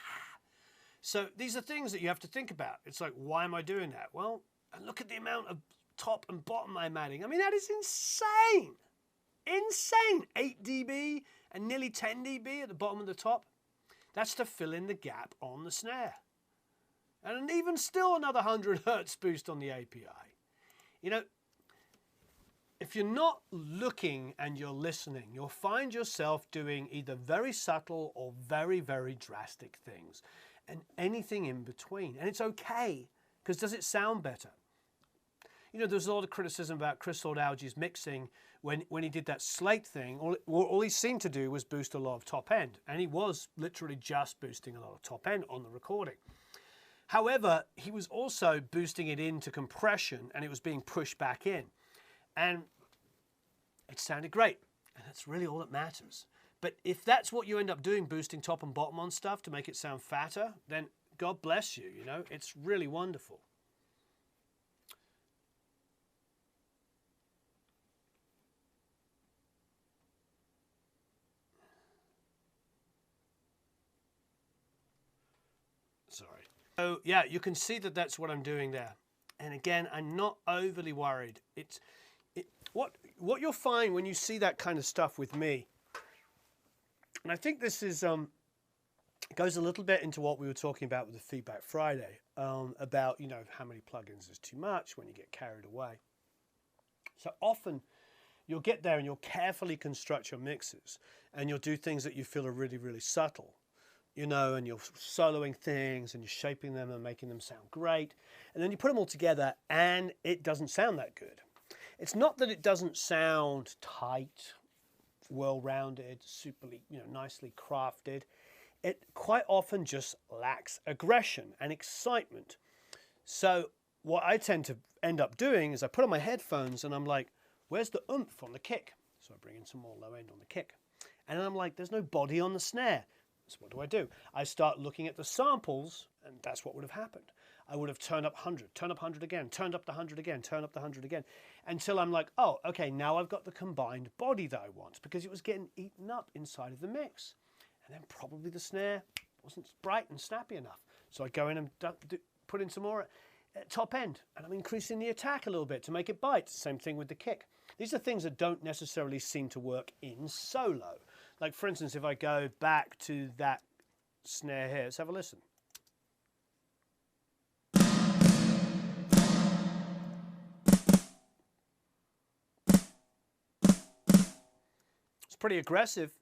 Speaker 1: So these are things that you have to think about. It's like, why am I doing that? Well, and look at the amount of top and bottom I'm adding. I mean, that is insane. Insane. 8 dB and nearly 10 dB at the bottom and the top. That's to fill in the gap on the snare. And even still another 100 hertz boost on the API. You know, if you're not looking and you're listening, you'll find yourself doing either very subtle or very, very drastic things. And anything in between. And it's okay. Because does it sound better? You know, there's a lot of criticism about Chris Lord-Alge's mixing when he did that Slate thing. All he seemed to do was boost a lot of top end. And he was literally just boosting a lot of top end on the recording. However, he was also boosting it into compression and it was being pushed back in. And it sounded great. And that's really all that matters. But if that's what you end up doing, boosting top and bottom on stuff to make it sound fatter, then God bless you, you know, it's really wonderful. Sorry. So yeah, you can see that that's what I'm doing there. And again, I'm not overly worried. What you'll find when you see that kind of stuff with me, and I think this is goes a little bit into what we were talking about with the Feedback Friday, about, you know, how many plugins is too much when you get carried away. So often you'll get there and you'll carefully construct your mixes and you'll do things that you feel are really, really subtle, you know, and you're soloing things and you're shaping them and making them sound great. And then you put them all together and it doesn't sound that good. It's not that it doesn't sound tight, well-rounded, superly, you know, nicely crafted. It quite often just lacks aggression and excitement. So what I tend to end up doing is I put on my headphones and I'm like, where's the oomph on the kick? So I bring in some more low end on the kick. And I'm like, there's no body on the snare. So what do? I start looking at the samples, and that's what would have happened. I would have turned up 100, turned up 100 again, turned up the 100 again, turned up the 100 again, until I'm like, oh, okay, now I've got the combined body that I want, because it was getting eaten up inside of the mix. And then probably the snare wasn't bright and snappy enough. So I go in and put in some more at top end, and I'm increasing the attack a little bit to make it bite. Same thing with the kick. These are things that don't necessarily seem to work in solo. Like, for instance, if I go back to that snare here, let's have a listen. It's pretty aggressive.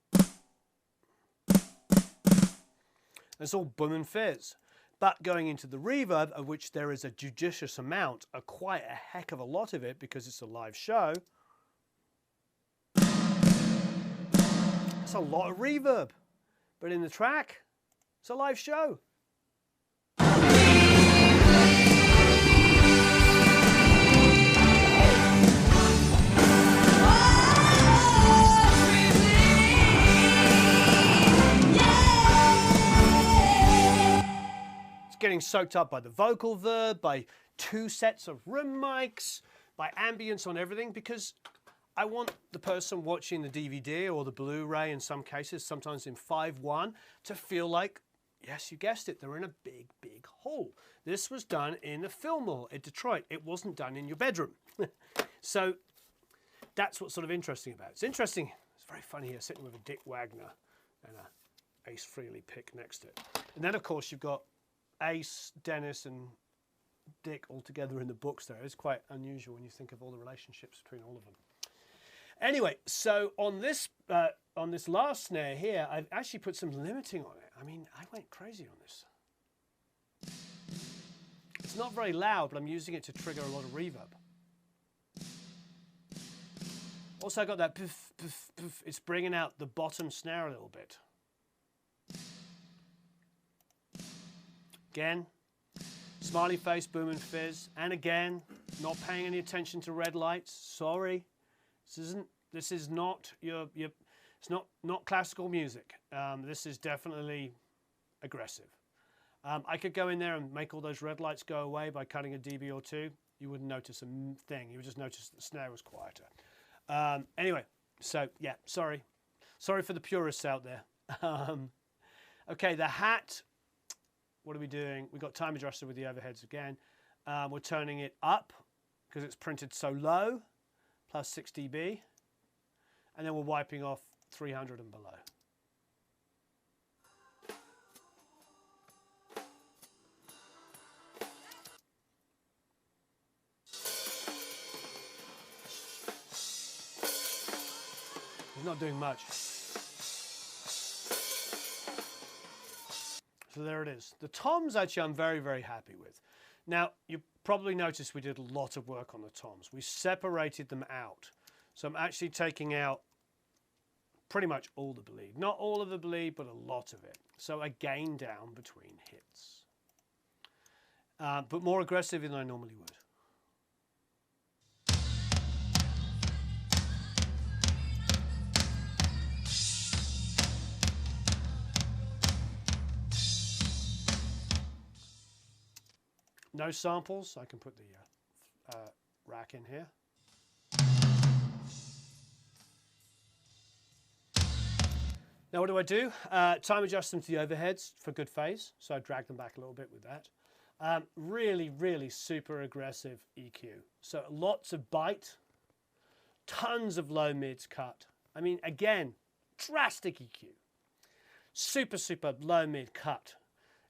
Speaker 1: It's all boom and fizz. But going into the reverb, of which there is a judicious amount, quite a heck of a lot of it because it's a live show, it's a lot of reverb. But in the track, it's a live show. Getting soaked up by the vocal verb, by 2 sets of room mics, by ambience on everything, because I want the person watching the DVD or the Blu-ray, in some cases, sometimes in 5:1, to feel like, yes, you guessed it, they're in a big, big hall. This was done in a film hall in Detroit. It wasn't done in your bedroom. So that's what's sort of interesting about it. It's interesting, it's very funny here, sitting with a Dick Wagner and a Ace Frehley pick next to it. And then, of course, you've got Ace, Dennis and Dick all together in the books there. It's quite unusual when you think of all the relationships between all of them. Anyway, so on this last snare here, I've actually put some limiting on it. I mean, I went crazy on this. It's not very loud, but I'm using it to trigger a lot of reverb. Also, I got that poof, poof, poof. It's bringing out the bottom snare a little bit. Again, smiley face, boom and fizz, and again, not paying any attention to red lights. Sorry, this is not it's not classical music. This is definitely aggressive. I could go in there and make all those red lights go away by cutting a dB or 2. You wouldn't notice a thing. You would just notice the snare was quieter. Anyway, so yeah, sorry for the purists out there. Okay, the hat. What are we doing? We've got time adjusted with the overheads again. We're turning it up because it's printed so low, plus 6 dB. And then we're wiping off 300 and below. He's not doing much. So there it is. The toms, actually, I'm very, very happy with. Now, you probably noticed we did a lot of work on the toms. We separated them out. So I'm actually taking out pretty much all the bleed. Not all of the bleed, but a lot of it. So I gain down between hits. But more aggressive than I normally would. No samples, I can put the rack in here. Now what do? Time adjust them to the overheads for good phase, so I drag them back a little bit with that. Really, really super aggressive EQ. So lots of bite, tons of low mids cut. I mean, again, drastic EQ. Super, super low mid cut.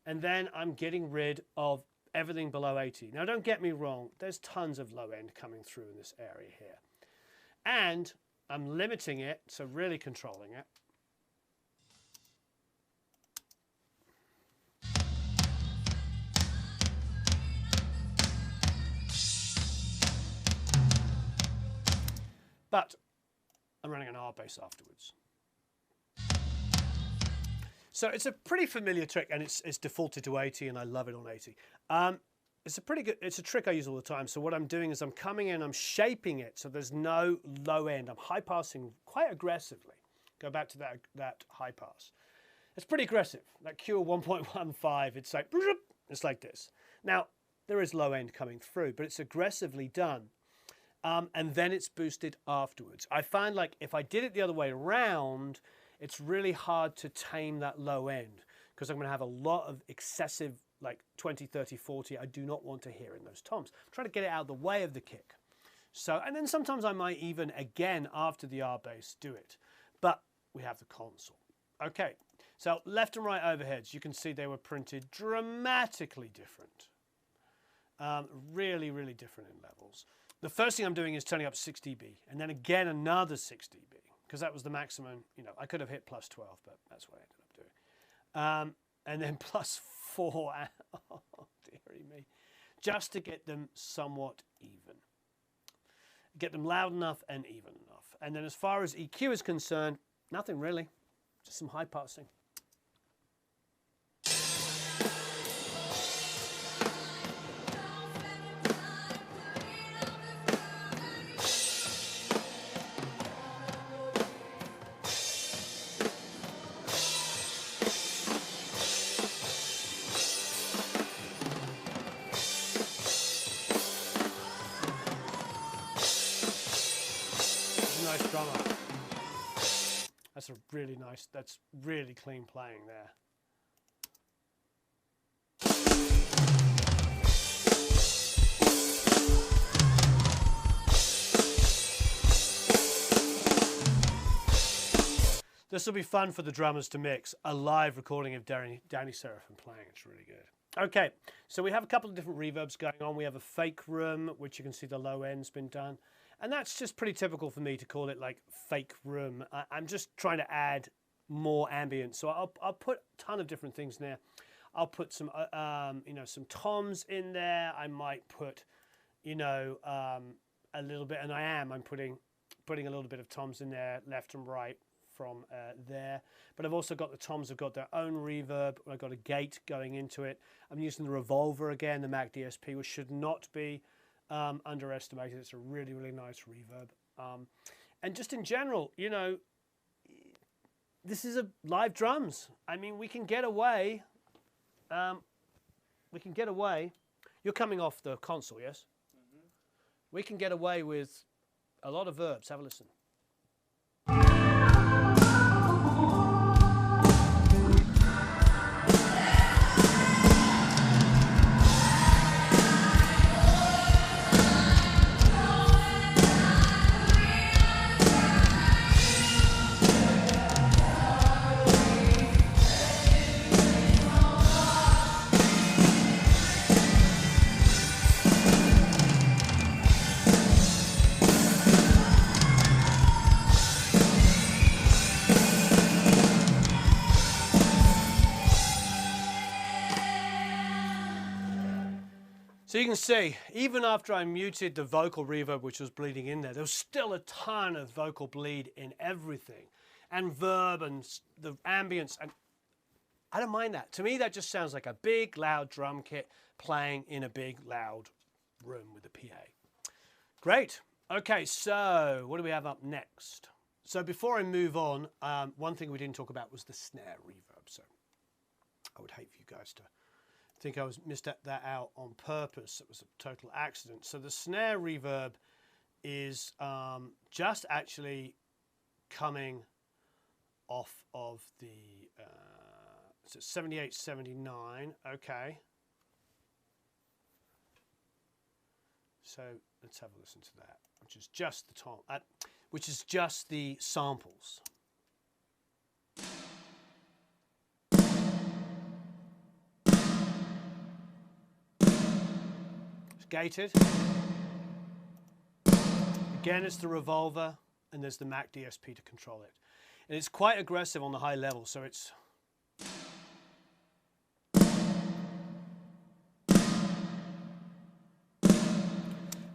Speaker 1: And then I'm getting rid of everything below 80. Now don't get me wrong, there's tons of low end coming through in this area here. And I'm limiting it, so really controlling it. But I'm running an R bass afterwards. So it's a pretty familiar trick, and it's defaulted to 80, and I love it on 80. It's a pretty good, it's a trick I use all the time. So what I'm doing is I'm coming in, I'm shaping it so there's no low end. I'm high passing quite aggressively. Go back to that high pass. It's pretty aggressive. That Cure 1.15, it's like this. Now, there is low end coming through, but it's aggressively done. And then it's boosted afterwards. I find like if I did it the other way around, it's really hard to tame that low end because I'm going to have a lot of excessive like 20, 30, 40. I do not want to hear in those toms. I'm trying to get it out of the way of the kick. So, and then sometimes I might even, again, after the R bass, do it. But we have the console. Okay, so left and right overheads, you can see they were printed dramatically different. Really, really different in levels. The first thing I'm doing is turning up 6 dB, and then again another 6 dB, because that was the maximum. You know, I could have hit plus 12, but that's what I ended up doing. And then plus 4, oh dearie me, just to get them somewhat even. Get them loud enough and even enough. And then as far as EQ is concerned, nothing really, just some high passing. Nice drummer. That's a really nice, that's really clean playing there. This will be fun for the drummers to mix. A live recording of Danny Seraphim playing. It's really good. Okay, so we have a couple of different reverbs going on. We have a fake room, which you can see the low end's been done. And that's just pretty typical for me to call it like fake room. I'm just trying to add more ambience. So I'll put a ton of different things in there. I'll put some, you know, some toms in there. I might put, you know, a little bit, and I'm putting a little bit of toms in there, left and right from there. But I've also got the toms have got their own reverb. I've got a gate going into it. I'm using the Revolver again, the Mac DSP, which should not be underestimated. It's a really, really nice reverb. And just in general, you know, this is a live drums. I mean, we can get away. You're coming off the console, yes? Mm-hmm. We can get away with a lot of verbs. Have a listen. So you can see, even after I muted the vocal reverb, which was bleeding in there, there was still a ton of vocal bleed in everything. And verb and the ambience, and I don't mind that. To me, that just sounds like a big, loud drum kit playing in a big, loud room with a PA. Great. Okay, so what do we have up next? So before I move on, one thing we didn't talk about was the snare reverb. So I would hate for you guys to think I was missed that out on purpose. It was a total accident. So the snare reverb is just actually coming off of the so 78, 79. Okay. So let's have a listen to that, which is just the tom, which is just the samples. Gated. Again, it's the Revolver, and there's the Mac DSP to control it. And it's quite aggressive on the high level, so it's...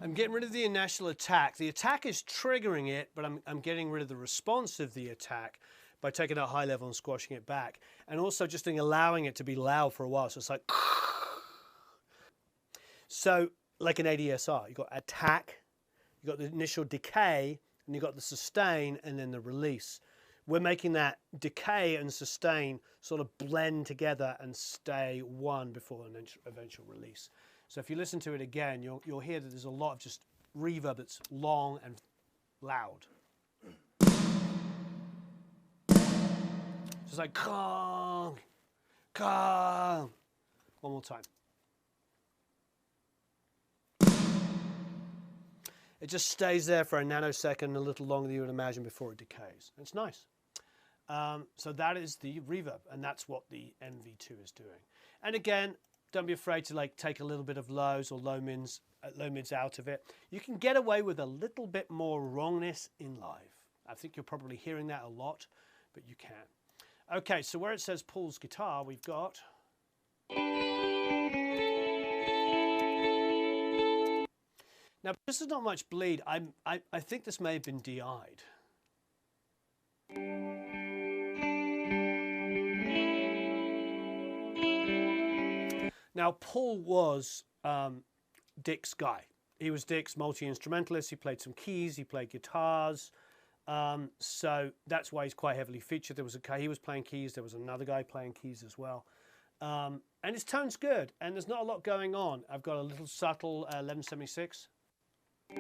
Speaker 1: I'm getting rid of the initial attack. The attack is triggering it, but I'm getting rid of the response of the attack by taking it high level and squashing it back. And also just allowing it to be loud for a while, so it's like... So, like an ADSR, you've got attack, you've got the initial decay, and you've got the sustain, and then the release. We're making that decay and sustain sort of blend together and stay one before an eventual release. So if you listen to it again, you'll hear that there's a lot of just reverb that's long and loud. Just like kong, kong. One more time. It just stays there for a nanosecond, a little longer than you would imagine before it decays. It's nice. So that is the reverb, and that's what the MV2 is doing. And again, don't be afraid to like take a little bit of lows or low mids out of it. You can get away with a little bit more wrongness in live. I think you're probably hearing that a lot, but you can. Okay, so where it says Paul's guitar, we've got. Now, this is not much bleed. I think this may have been DI'd. Now, Paul was Dick's guy. He was Dick's multi-instrumentalist. He played some keys. He played guitars. So that's why he's quite heavily featured. There was he was playing keys. There was another guy playing keys as well. And his tone's good. And there's not a lot going on. I've got a little subtle 1176. Let's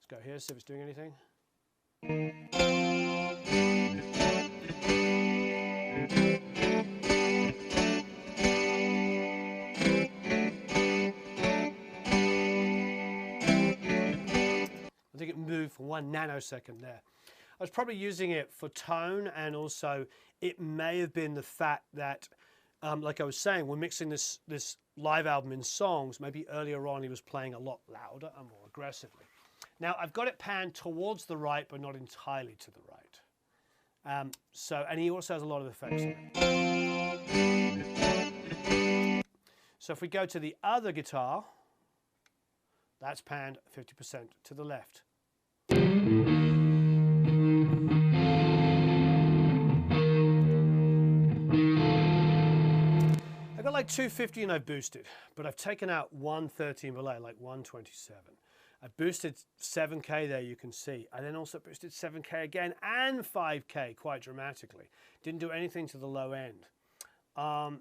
Speaker 1: go here, see if it's doing anything. I think it moved for 1 nanosecond there. I was probably using it for tone, and also it may have been the fact that, like I was saying, we're mixing this live album in songs. Maybe earlier on he was playing a lot louder and more aggressively. Now I've got it panned towards the right, but not entirely to the right. And he also has a lot of effects on it. So if we go to the other guitar, that's panned 50% to the left. I've got like 250 and I've boosted, but I've taken out 130 and below, like 127. I boosted 7K there, you can see. I then also boosted 7K again and 5K quite dramatically. Didn't do anything to the low end.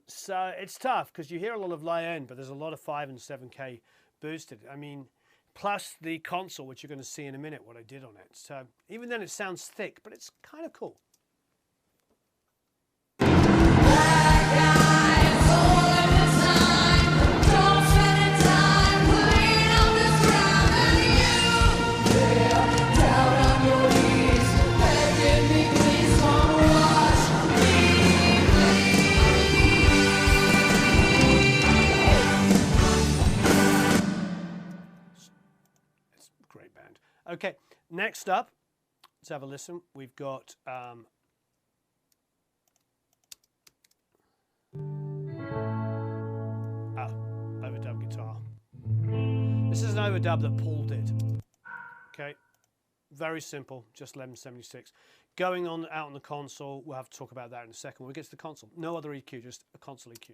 Speaker 1: So it's tough because you hear a lot of low end, but there's a lot of 5 and 7K boosted. I mean, plus the console, which you're going to see in a minute what I did on it. So even then it sounds thick, but it's kind of cool. Okay, next up, let's have a listen. We've got overdub guitar. This is an overdub that Paul did. Okay, very simple, just 1176. Going on out on the console, we'll have to talk about that in a second when we get to the console. No other EQ, just a console EQ.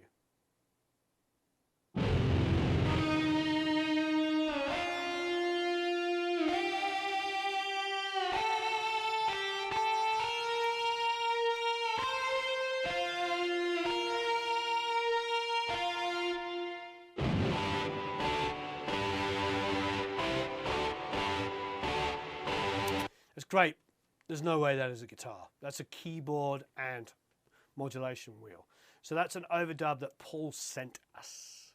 Speaker 1: It's great. There's no way that is a guitar. That's a keyboard and modulation wheel. So that's an overdub that Paul sent us.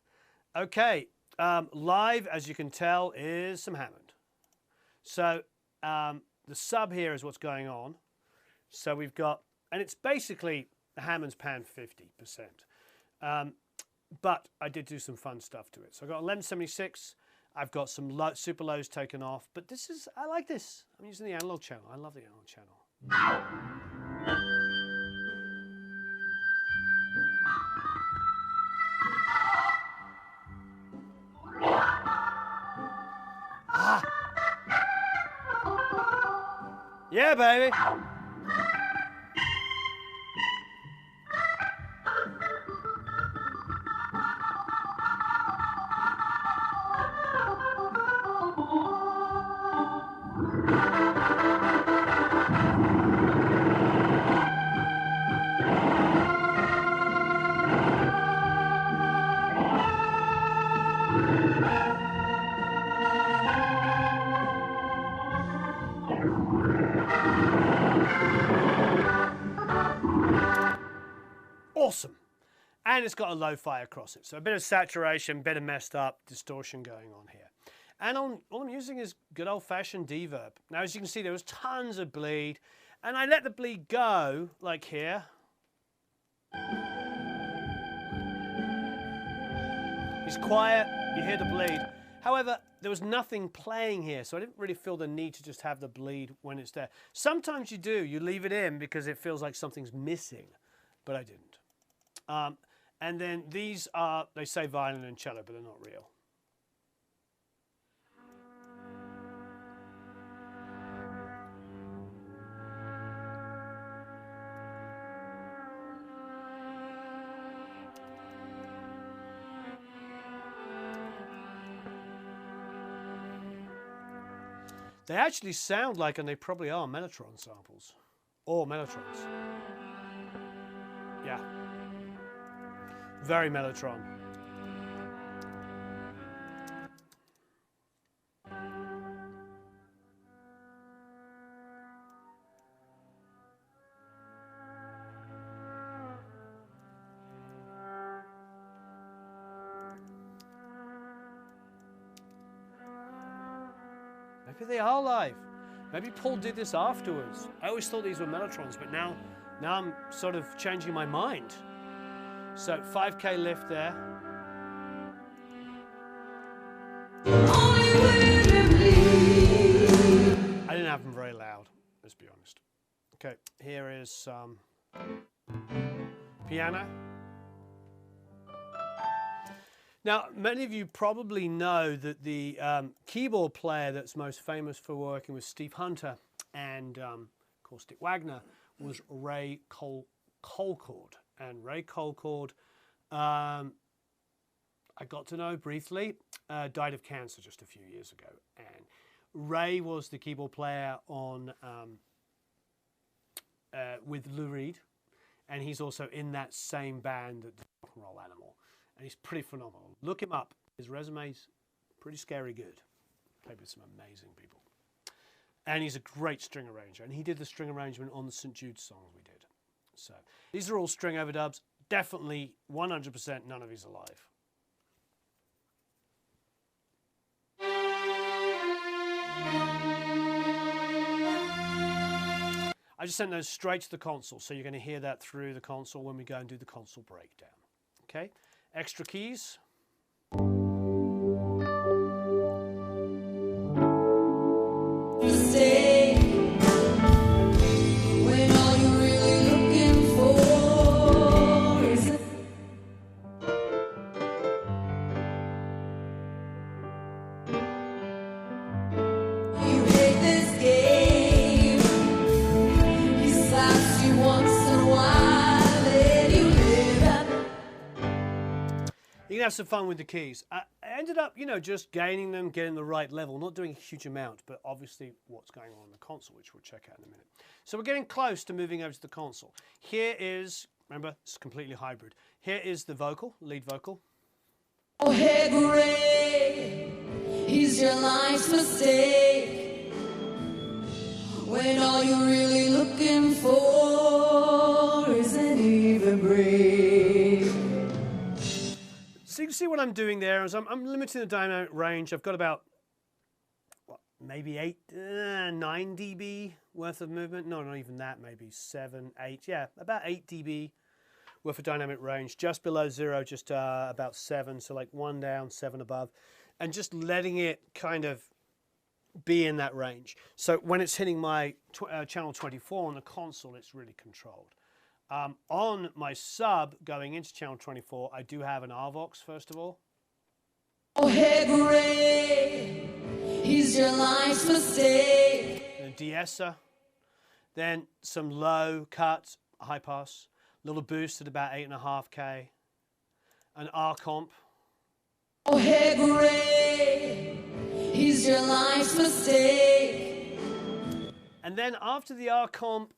Speaker 1: Okay, live, as you can tell, is some Hammond. So the sub here is what's going on. So we've got, and it's basically the Hammond's pan 50%. But I did do some fun stuff to it. So I've got 1176. I've got some super lows taken off, but this is, I like this. I'm using the analog channel. I love the analog channel. Ah. Yeah, baby. awesome. And it's got a lo-fi across it. So a bit of saturation, bit of messed up distortion going on here. And all I'm using is good old-fashioned reverb. Now, as you can see, there was tons of bleed. And I let the bleed go, like here. It's quiet, you hear the bleed. However, there was nothing playing here, so I didn't really feel the need to just have the bleed when it's there. Sometimes you do, you leave it in because it feels like something's missing, but I didn't. And then these are, they say violin and cello, but they're not real. They actually sound like, and they probably are, Mellotron samples. Or Mellotrons. Yeah. Very Mellotron. Maybe they are live. Maybe Paul did this afterwards. I always thought these were Mellotrons, but now I'm sort of changing my mind. So 5K lift there. I didn't have them very loud, let's be honest. Okay, here is some piano. Now, many of you probably know that the keyboard player that's most famous for working with Steve Hunter and, of course, Dick Wagner was Ray Colcord. And Ray Colcord, I got to know briefly, died of cancer just a few years ago. And Ray was the keyboard player on with Lou Reed, and he's also in that same band, the Rock and Roll Animal. And he's pretty phenomenal. Look him up. His resume's pretty scary good. Played with some amazing people. And he's a great string arranger. And he did the string arrangement on the St. Jude songs we did. So these are all string overdubs. Definitely 100% none of these are live. I just sent those straight to the console. So you're going to hear that through the console when we go and do the console breakdown. Okay? Extra keys.
Speaker 2: Stay when all you're really looking for is you hate this game. He slaps you once in a while, let you live at.
Speaker 1: You can have some fun with the keys. I ended up, you know, just gaining them, getting the right level, not doing a huge amount, but obviously what's going on in the console, which we'll check out in a minute. So we're getting close to moving over to the console. Here is, remember, it's completely hybrid. Here is the vocal, lead vocal.
Speaker 2: Oh, hey, Gray, he's your life's mistake. When all you're really looking for is an even break.
Speaker 1: So you can see what I'm doing there is I'm limiting the dynamic range. I've got about, what, maybe 9 dB worth of movement. No, not even that, maybe 7, 8. Yeah, about 8 dB worth of dynamic range. Just below 0, just about 7. So like 1 down, 7 above. And just letting it kind of be in that range. So when it's hitting my channel 24 on the console, it's really controlled. On my sub going into channel 24, I do have an RVox first of all.
Speaker 2: Oh, hey, Gray, he's your life's mistake.
Speaker 1: And a de-esser. Then some low cuts, high pass, little boost at about 8.5K. An R comp.
Speaker 2: Oh, hey, Gray, he's your life's mistake.
Speaker 1: And then after the R comp,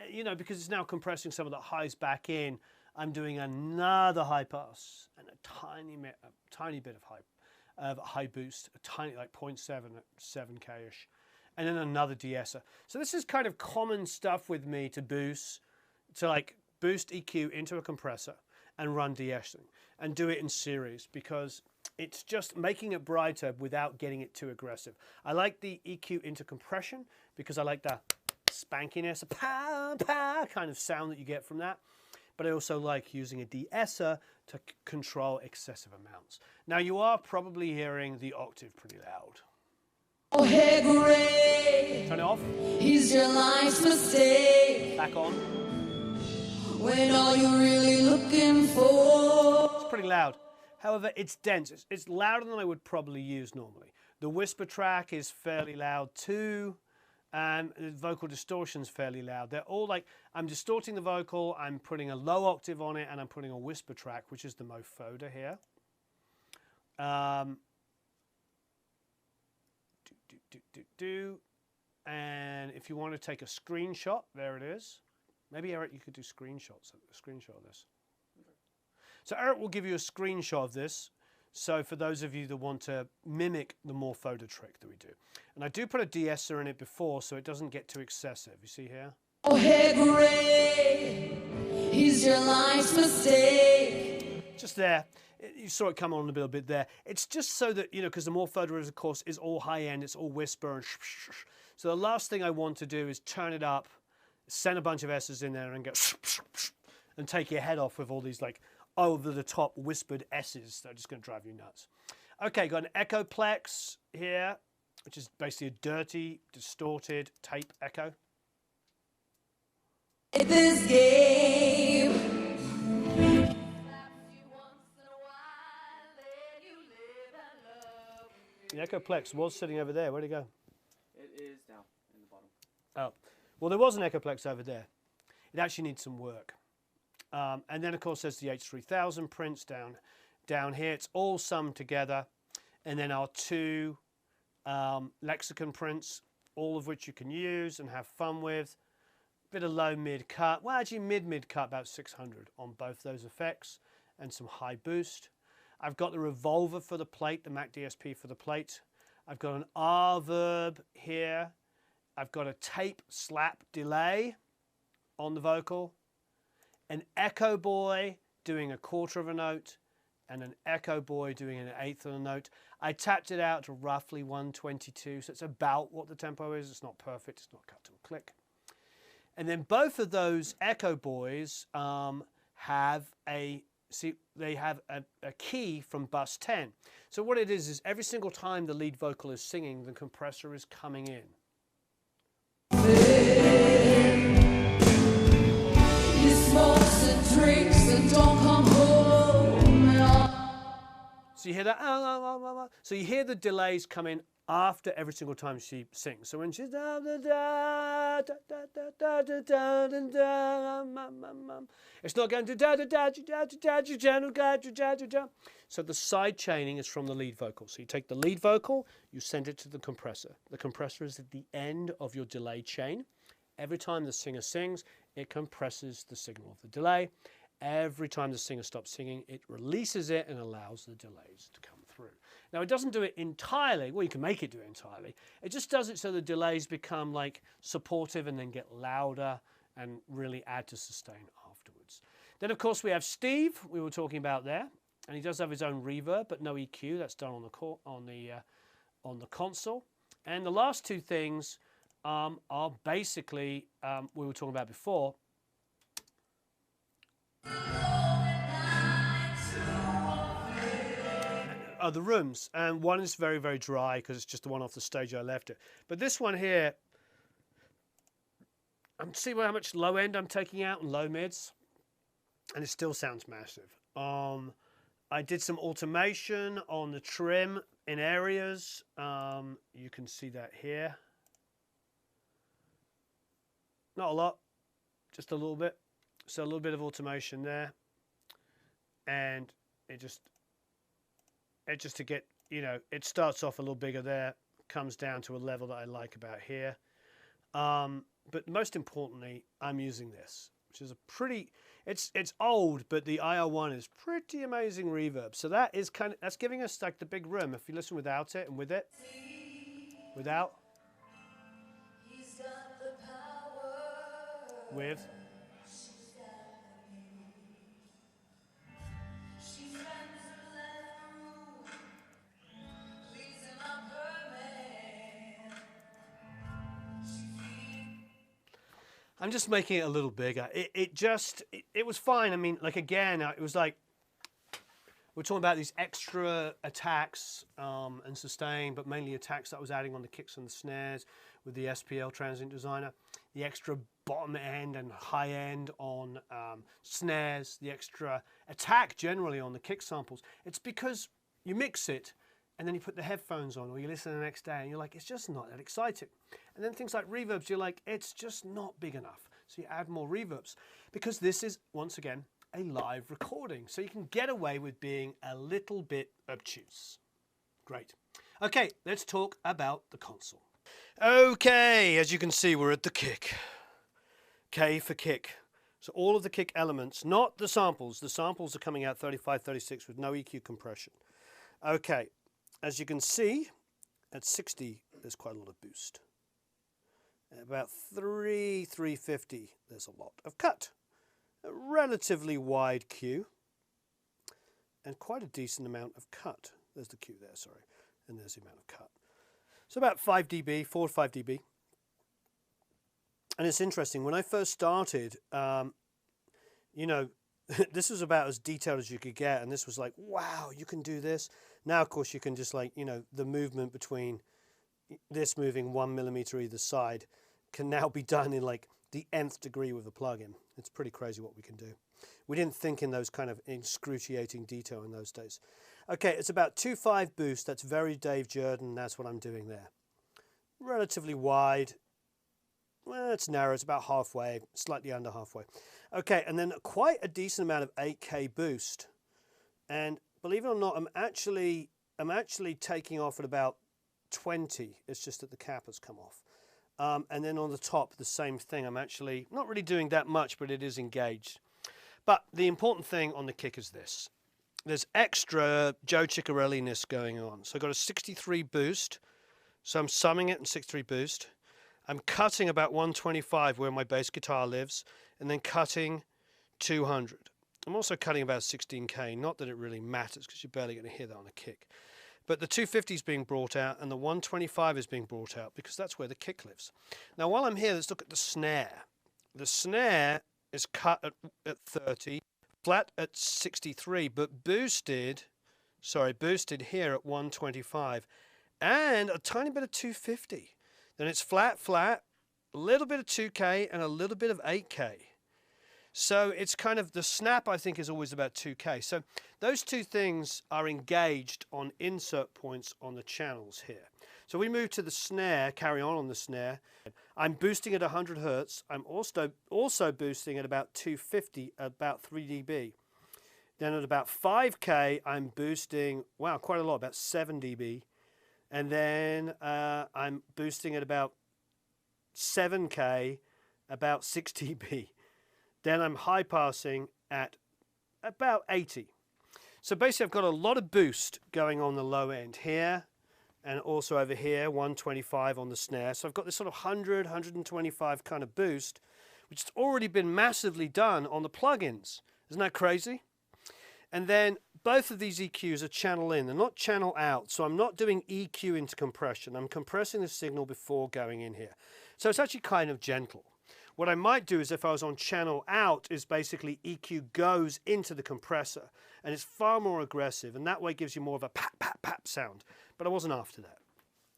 Speaker 1: you know, because it's now compressing some of the highs back in, I'm doing another high pass and a tiny bit of high boost, a tiny, like 0.7 at 7K-ish, and then another de-esser. So this is kind of common stuff with me to boost, to like boost EQ into a compressor and run de-essing, and do it in series, because it's just making it brighter without getting it too aggressive. I like the EQ into compression because I like the spankiness, pow, pow kind of sound that you get from that. But I also like using a de-esser to control excessive amounts. Now you are probably hearing the octave pretty loud.
Speaker 2: Oh, hey, great.
Speaker 1: Turn it off.
Speaker 2: He's your life's mistake.
Speaker 1: Back on.
Speaker 2: When all you're really looking for.
Speaker 1: It's pretty loud. However, it's dense. It's louder than I would probably use normally. The whisper track is fairly loud too. And the vocal distortion's fairly loud. They're all like, I'm distorting the vocal, I'm putting a low octave on it, and I'm putting a whisper track, which is the Mofoda here. And if you want to take a screenshot, there it is. Maybe Eric, you could do a screenshot of this. So Eric will give you a screenshot of this. So for those of you that want to mimic the Mofoda trick that we do. And I do put a de-esser in it before so it doesn't get too excessive. You see here?
Speaker 2: Oh, hey, great. He's your life's mistake.
Speaker 1: Just there. You saw it come on a little bit there. It's just so that, you know, because the Mofoda is, of course, is all high end. It's all whisper. And so the last thing I want to do is turn it up, send a bunch of S's in there and go and take your head off with all these like over the top whispered S's that are just going to drive you nuts. Okay, got an Echoplex here, which is basically a dirty, distorted tape echo.
Speaker 2: This game.
Speaker 1: The Echoplex was sitting over there. Where'd it go?
Speaker 3: It is down in the bottom.
Speaker 1: Oh, well, there was an Echoplex over there. It actually needs some work. And then, of course, there's the H3000 prints down here. It's all summed together. And then our two lexicon prints, all of which you can use and have fun with. Bit of low mid cut. Well, actually mid cut, about 600 on both those effects, and some high boost. I've got the revolver for the plate, the Mac DSP for the plate. I've got an R-verb here. I've got a tape slap delay on the vocal. An echo boy doing a quarter of a note, and an echo boy doing an eighth of a note. I tapped it out to roughly 122, so it's about what the tempo is. It's not perfect, it's not cut to a click. And then both of those echo boys have a key from bus 10. So what it is every single time the lead vocal is singing, the compressor is coming in.
Speaker 2: He smokes and drinks and don't come home.
Speaker 1: So you hear that, so you hear the delays come in after every single time she sings. So when she's it's not going to so the side chaining is from the lead vocal. So you take the lead vocal, you send it to the compressor. The compressor is at the end of your delay chain. Every time the singer sings, it compresses the signal of the delay. Every time the singer stops singing, it releases it and allows the delays to come through. Now, it doesn't do it entirely. Well, you can make it do it entirely. It just does it so the delays become like supportive and then get louder and really add to sustain afterwards. Then, of course, we have Steve, we were talking about there, and he does have his own reverb, but no EQ. That's done on the console. And the last two things are basically we were talking about before. The rooms, and one is very, very dry because it's just the one off the stage I left it. But this one here, I'm seeing how much low end I'm taking out and low mids, and it still sounds massive. I did some automation on the trim in areas. You can see that here. Not a lot, just a little bit. So a little bit of automation there, and it just to get, you know, it starts off a little bigger there, comes down to a level that I like about here. But most importantly, I'm using this, which is a pretty, it's old, but the IR1 is pretty amazing reverb. So that is that's giving us like the big room. If you listen without it and with it, without, with, I'm just making it a little bigger. It was fine. I mean, like again, it was like, we're talking about these extra attacks and sustain, but mainly attacks that I was adding on the kicks and the snares with the SPL Transient Designer. The extra bottom end and high end on snares, the extra attack generally on the kick samples. It's because you mix it and then you put the headphones on or you listen the next day and you're like, it's just not that exciting. And then things like reverbs, you're like, it's just not big enough. So you add more reverbs because this is, once again, a live recording. So you can get away with being a little bit obtuse. Great. Okay, let's talk about the console. Okay, as you can see, we're at the kick. K for kick. So all of the kick elements, not the samples. The samples are coming out 35, 36 with no EQ compression. Okay, as you can see, at 60, there's quite a lot of boost. At about 350, there's a lot of cut. A relatively wide Q and quite a decent amount of cut. There's the Q there, sorry, and there's the amount of cut. So about 5 dB, 4 to 5 dB. And it's interesting, when I first started, you know, this was about as detailed as you could get, and this was like, wow, you can do this. Now, of course, you can just like, you know, the movement between this moving 1 millimeter either side can now be done in like the nth degree with a plugin. It's pretty crazy what we can do. We didn't think in those kind of excruciating detail in those days. Okay, it's about 2.5 boost. That's very Dave Jordan. That's what I'm doing there. Relatively wide. Well, it's narrow. It's about halfway, slightly under halfway. Okay, and then quite a decent amount of 8K boost. And believe it or not, I'm actually taking off at about 20. It's just that the cap has come off. And then on the top, the same thing. I'm actually not really doing that much, but it is engaged. But the important thing on the kick is this. There's extra Joe Ciccarelli-ness going on. So I've got a 63 boost. So I'm summing it in 63 boost. I'm cutting about 125 where my bass guitar lives, and then cutting 200. I'm also cutting about 16K. Not that it really matters because you're barely going to hear that on a kick. But the 250 is being brought out and the 125 is being brought out because that's where the kick lives. Now, while I'm here, let's look at the snare. The snare is cut at 30, flat at 63, but boosted here at 125 and a tiny bit of 250. Then it's flat, flat, a little bit of 2K and a little bit of 8K. So it's kind of, the snap I think is always about 2K. So those two things are engaged on insert points on the channels here. So we move to the snare, carry on the snare. I'm boosting at 100 Hertz. I'm also boosting at about 250, about 3 dB. Then at about 5K, I'm boosting, wow, quite a lot, about 7 dB. And then I'm boosting at about 7K, about 6 dB. Then I'm high passing at about 80. So basically I've got a lot of boost going on the low end here and also over here, 125 on the snare. So I've got this sort of 100, 125 kind of boost, which has already been massively done on the plugins. Isn't that crazy? And then both of these EQs are channel in, they're not channel out. So I'm not doing EQ into compression. I'm compressing the signal before going in here. So it's actually kind of gentle. What I might do is if I was on channel out is basically EQ goes into the compressor and it's far more aggressive and that way gives you more of a pap, pap, pap sound. But I wasn't after that.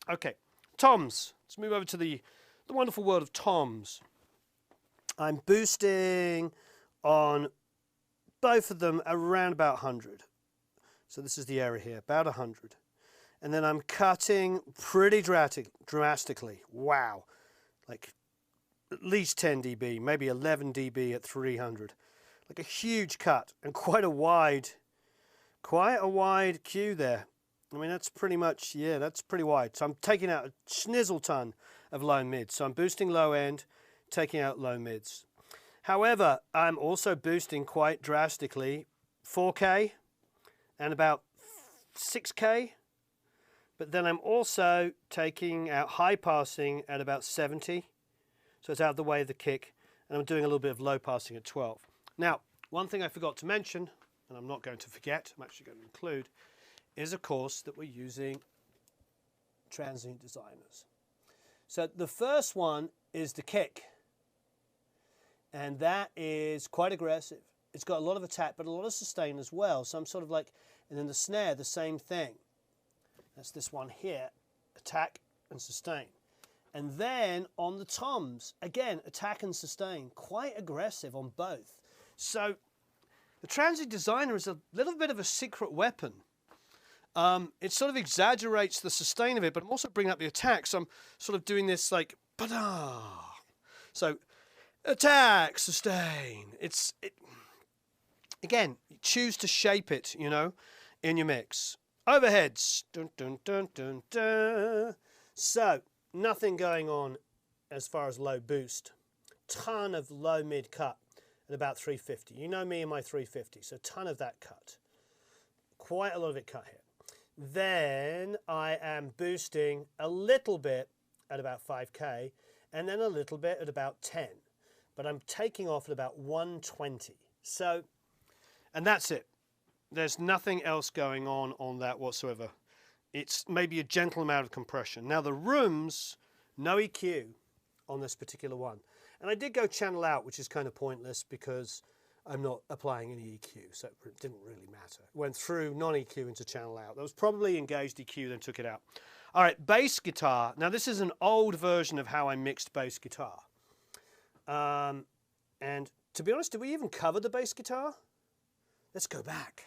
Speaker 1: Okay, toms. Let's move over to the wonderful world of toms. I'm boosting on both of them around about 100. So this is the area here, about 100. And then I'm cutting pretty drastically. Wow. Like at least 10 dB, maybe 11 dB at 300. Like a huge cut and quite a wide Q there. I mean, that's pretty much, yeah, that's pretty wide. So I'm taking out a schnizzle ton of low mids. So I'm boosting low end, taking out low mids. However, I'm also boosting quite drastically 4K and about 6K. But then I'm also taking out high passing at about 70. So it's out of the way of the kick, and I'm doing a little bit of low passing at 12. Now, one thing I forgot to mention, and I'm not going to forget, I'm actually going to include, is of course that we're using transient designers. So the first one is the kick. And that is quite aggressive. It's got a lot of attack, but a lot of sustain as well. So I'm sort of like, and then the snare, the same thing. That's this one here, attack and sustain. And then on the toms, again, attack and sustain, quite aggressive on both. So the Transient Designer is a little bit of a secret weapon. It sort of exaggerates the sustain of it, but I'm also bringing up the attack. So I'm sort of doing this like, ba-da. So attack, sustain. Again, choose to shape it, you know, in your mix. Overheads. Dun, dun, dun, dun, dun. So nothing going on as far as low boost. Ton of low mid cut at about 350. You know me and my 350, so ton of that cut. Quite a lot of it cut here. Then I am boosting a little bit at about 5K and then a little bit at about 10. But I'm taking off at about 120. So, and that's it. There's nothing else going on that whatsoever. It's maybe a gentle amount of compression. Now the rooms, no EQ on this particular one. And I did go channel out, which is kind of pointless because I'm not applying any EQ, so it didn't really matter. Went through non-EQ into channel out. That was probably engaged EQ, then took it out. All right, bass guitar. Now this is an old version of how I mixed bass guitar. And to be honest, did we even cover the bass guitar? Let's go back.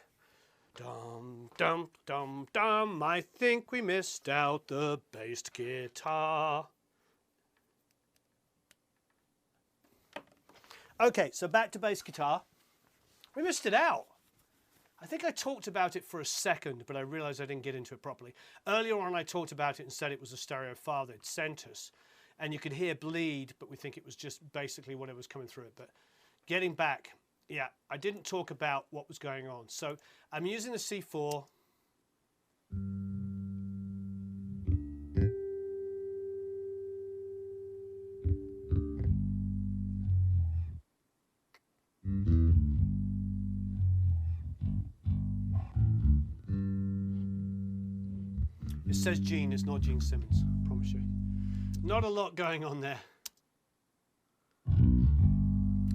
Speaker 1: Dum, dum, dum, dum, I think we missed out the bass guitar. Okay, so back to bass guitar. We missed it out. I think I talked about it for a second, but I realized I didn't get into it properly. Earlier on, I talked about it and said it was a stereo file they'd sent us. And you could hear bleed, but we think it was just basically what it was coming through it. But getting back, yeah, I didn't talk about what was going on. So I'm using the C4. It says Gene, it's not Gene Simmons, I promise you. Not a lot going on there.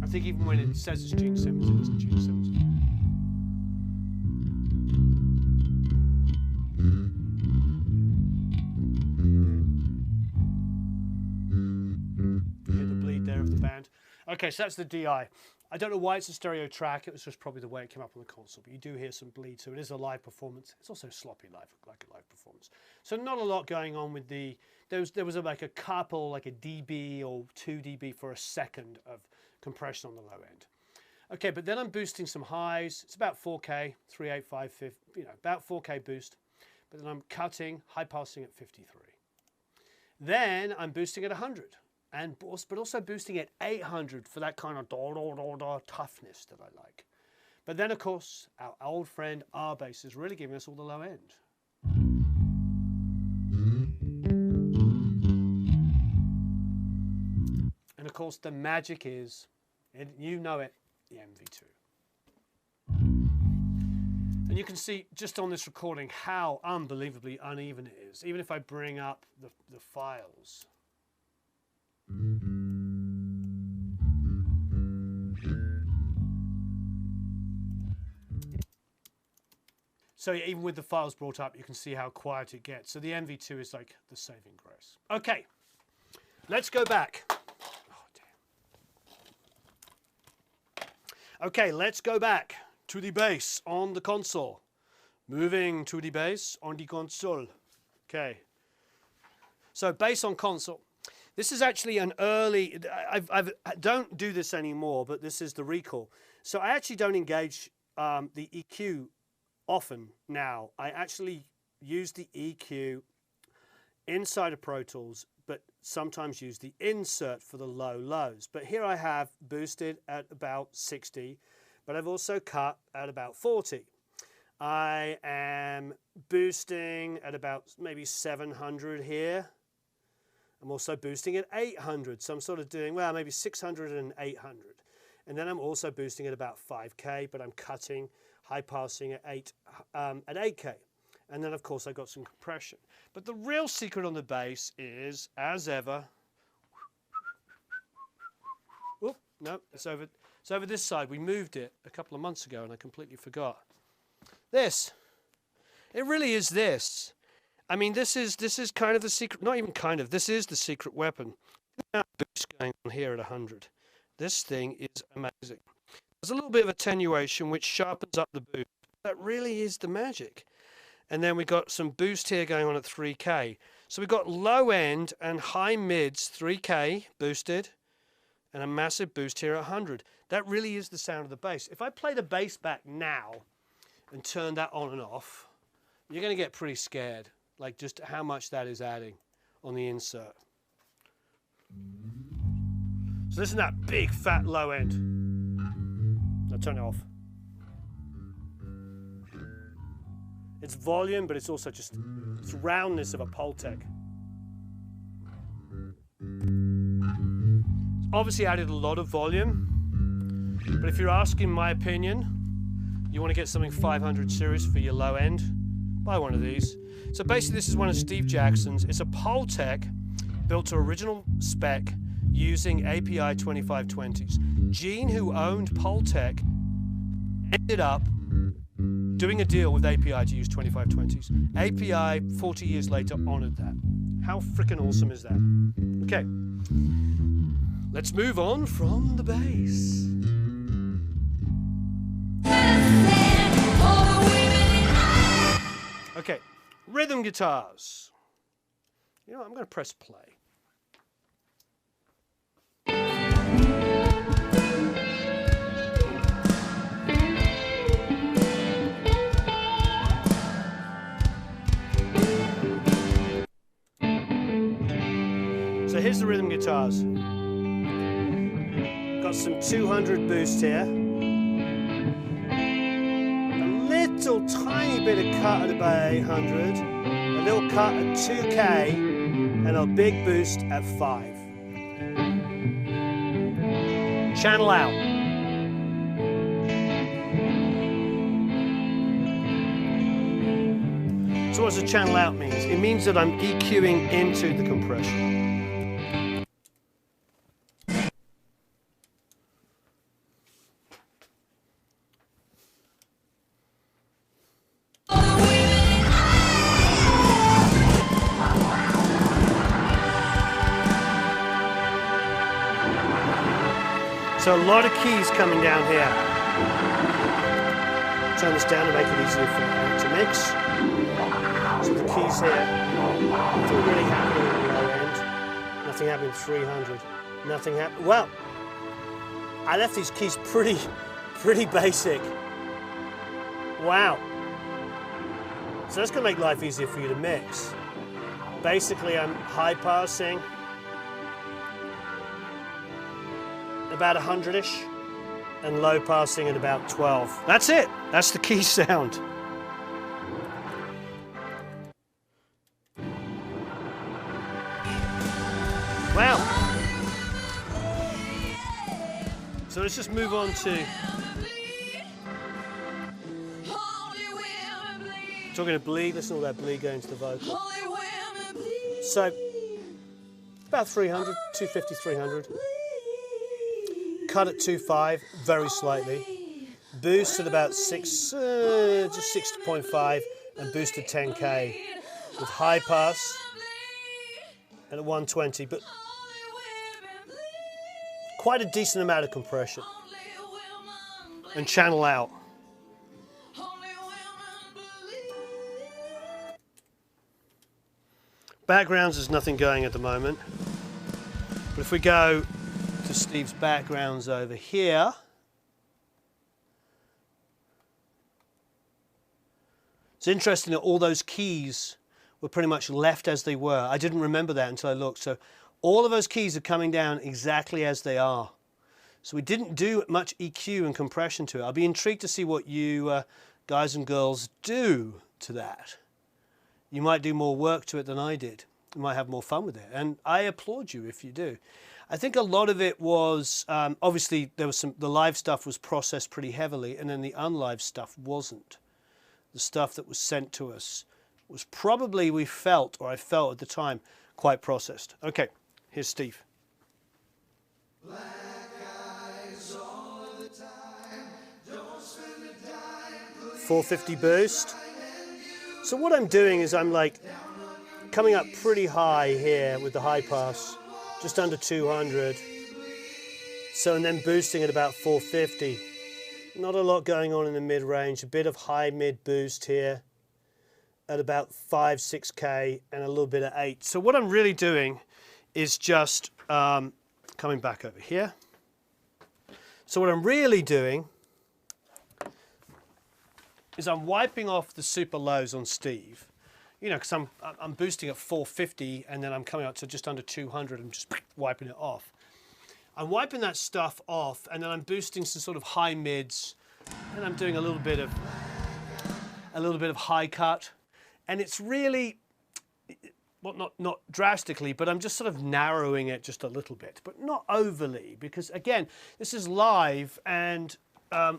Speaker 1: I think even when it says it's Gene Simmons, it isn't Gene Simmons. You hear the bleed there of the band. Okay, so that's the DI. I don't know why it's a stereo track. It was just probably the way it came up on the console. But you do hear some bleed, so it is a live performance. It's also sloppy live, like a live performance. So not a lot going on with the... There was like a couple, like a dB or 2 dB for a second of compression on the low end. Okay, but then I'm boosting some highs. It's about 4K, 385, you know, about 4K boost. But then I'm cutting, high passing at 53. Then I'm boosting at 100. But also boosting at 800 for that kind of toughness that I like. But then, of course, our old friend R-Bass is really giving us all the low end. And, of course, the magic is, and you know it, the MV2. And you can see just on this recording how unbelievably uneven it is, even if I bring up the files. So even with the files brought up, you can see how quiet it gets. So the MV2 is like the saving grace. Okay, let's go back. Oh, damn. Okay, let's go back to the bass on the console. Moving to the bass on the console. Okay. So bass on console. This is actually an early, I don't do this anymore, but this is the recall. So I actually don't engage the EQ often now. I actually use the EQ inside of Pro Tools, but sometimes use the insert for the low lows. But here I have boosted at about 60, but I've also cut at about 40. I am boosting at about maybe 700 here. I'm also boosting at 800, so I'm sort of doing, well, maybe 600 and 800. And then I'm also boosting at about 5K, but I'm cutting, high passing at 8K. And then, of course, I've got some compression. But the real secret on the bass is, as ever, whoop, No, it's over this side. We moved it a couple of months ago and I completely forgot. This. It really is this. I mean, this is kind of the secret, not even kind of, this is the secret weapon. Boost going on here at 100. This thing is amazing. There's a little bit of attenuation which sharpens up the boost. That really is the magic. And then we got some boost here going on at 3K. So we've got low end and high mids, 3K boosted, and a massive boost here at 100. That really is the sound of the bass. If I play the bass back now and turn that on and off, you're going to get pretty scared, like just how much that is adding on the insert. So listen to that big fat low end. I'll turn it off. It's volume, but it's also just it's roundness of a Pultec. It's obviously added a lot of volume, but if you're asking my opinion, you want to get something 500 series for your low end, buy one of these. So basically this is one of Steve Jackson's. It's a Pultec built to original spec using API 2520s. Gene, who owned Pultec, ended up doing a deal with API to use 2520s. API, 40 years later, honored that. How freaking awesome is that? Okay, let's move on from the bass. Okay, rhythm guitars. You know what, I'm going to press play. So here's the rhythm guitars. Got some 200 boost here. A little tiny bit of cut at about 800. A little cut at 2K. And a big boost at 5. Channel out. So what does a channel out mean? It means that I'm EQing into the compression. So a lot of keys coming down here. Turn this down to make it easier for me to mix. So the keys here, nothing really happening at the low end. Nothing happening at 300. Nothing happened. Well, I left these keys pretty basic. Wow. So that's going to make life easier for you to mix. Basically, I'm high passing about 100-ish and low passing at about 12. That's it. That's the key sound. Wow. So let's just move on to talking of bleed. Listen to all that bleed going to the vocal. So about 300, 250, 300. Cut at 2.5, very slightly. Boost at about 6, just 6.5, and boost at 10K with high pass and at 120, but quite a decent amount of compression. And channel out. Backgrounds, there's nothing going at the moment. But if we go to Steve's backgrounds over here, it's interesting that all those keys were pretty much left as they were. I didn't remember that until I looked. So all of those keys are coming down exactly as they are. So we didn't do much EQ and compression to it. I'll be intrigued to see what you guys and girls do to that. You might do more work to it than I did. You might have more fun with it. And I applaud you if you do. I think a lot of it was, obviously there was the live stuff was processed pretty heavily, and then the unlive stuff wasn't. The stuff that was sent to us was probably, I felt at the time, quite processed. Okay, here's Steve.
Speaker 4: Black
Speaker 1: 450 boost. So what I'm doing is I'm like coming up pretty high here with the high pass, just under 200. So, and then boosting at about 450. Not a lot going on in the mid-range, a bit of high mid boost here at about 5, 6K and a little bit of 8. So what I'm really doing is just coming back over here. So what I'm really doing is I'm wiping off the super lows on Steve, you know, because I'm boosting at 450 and then I'm coming up to just under 200 and just wiping it off. I'm wiping that stuff off and then I'm boosting some sort of high mids and I'm doing a little bit of high cut, and it's really, well, not drastically, but I'm just sort of narrowing it just a little bit, but not overly, because again, this is live, and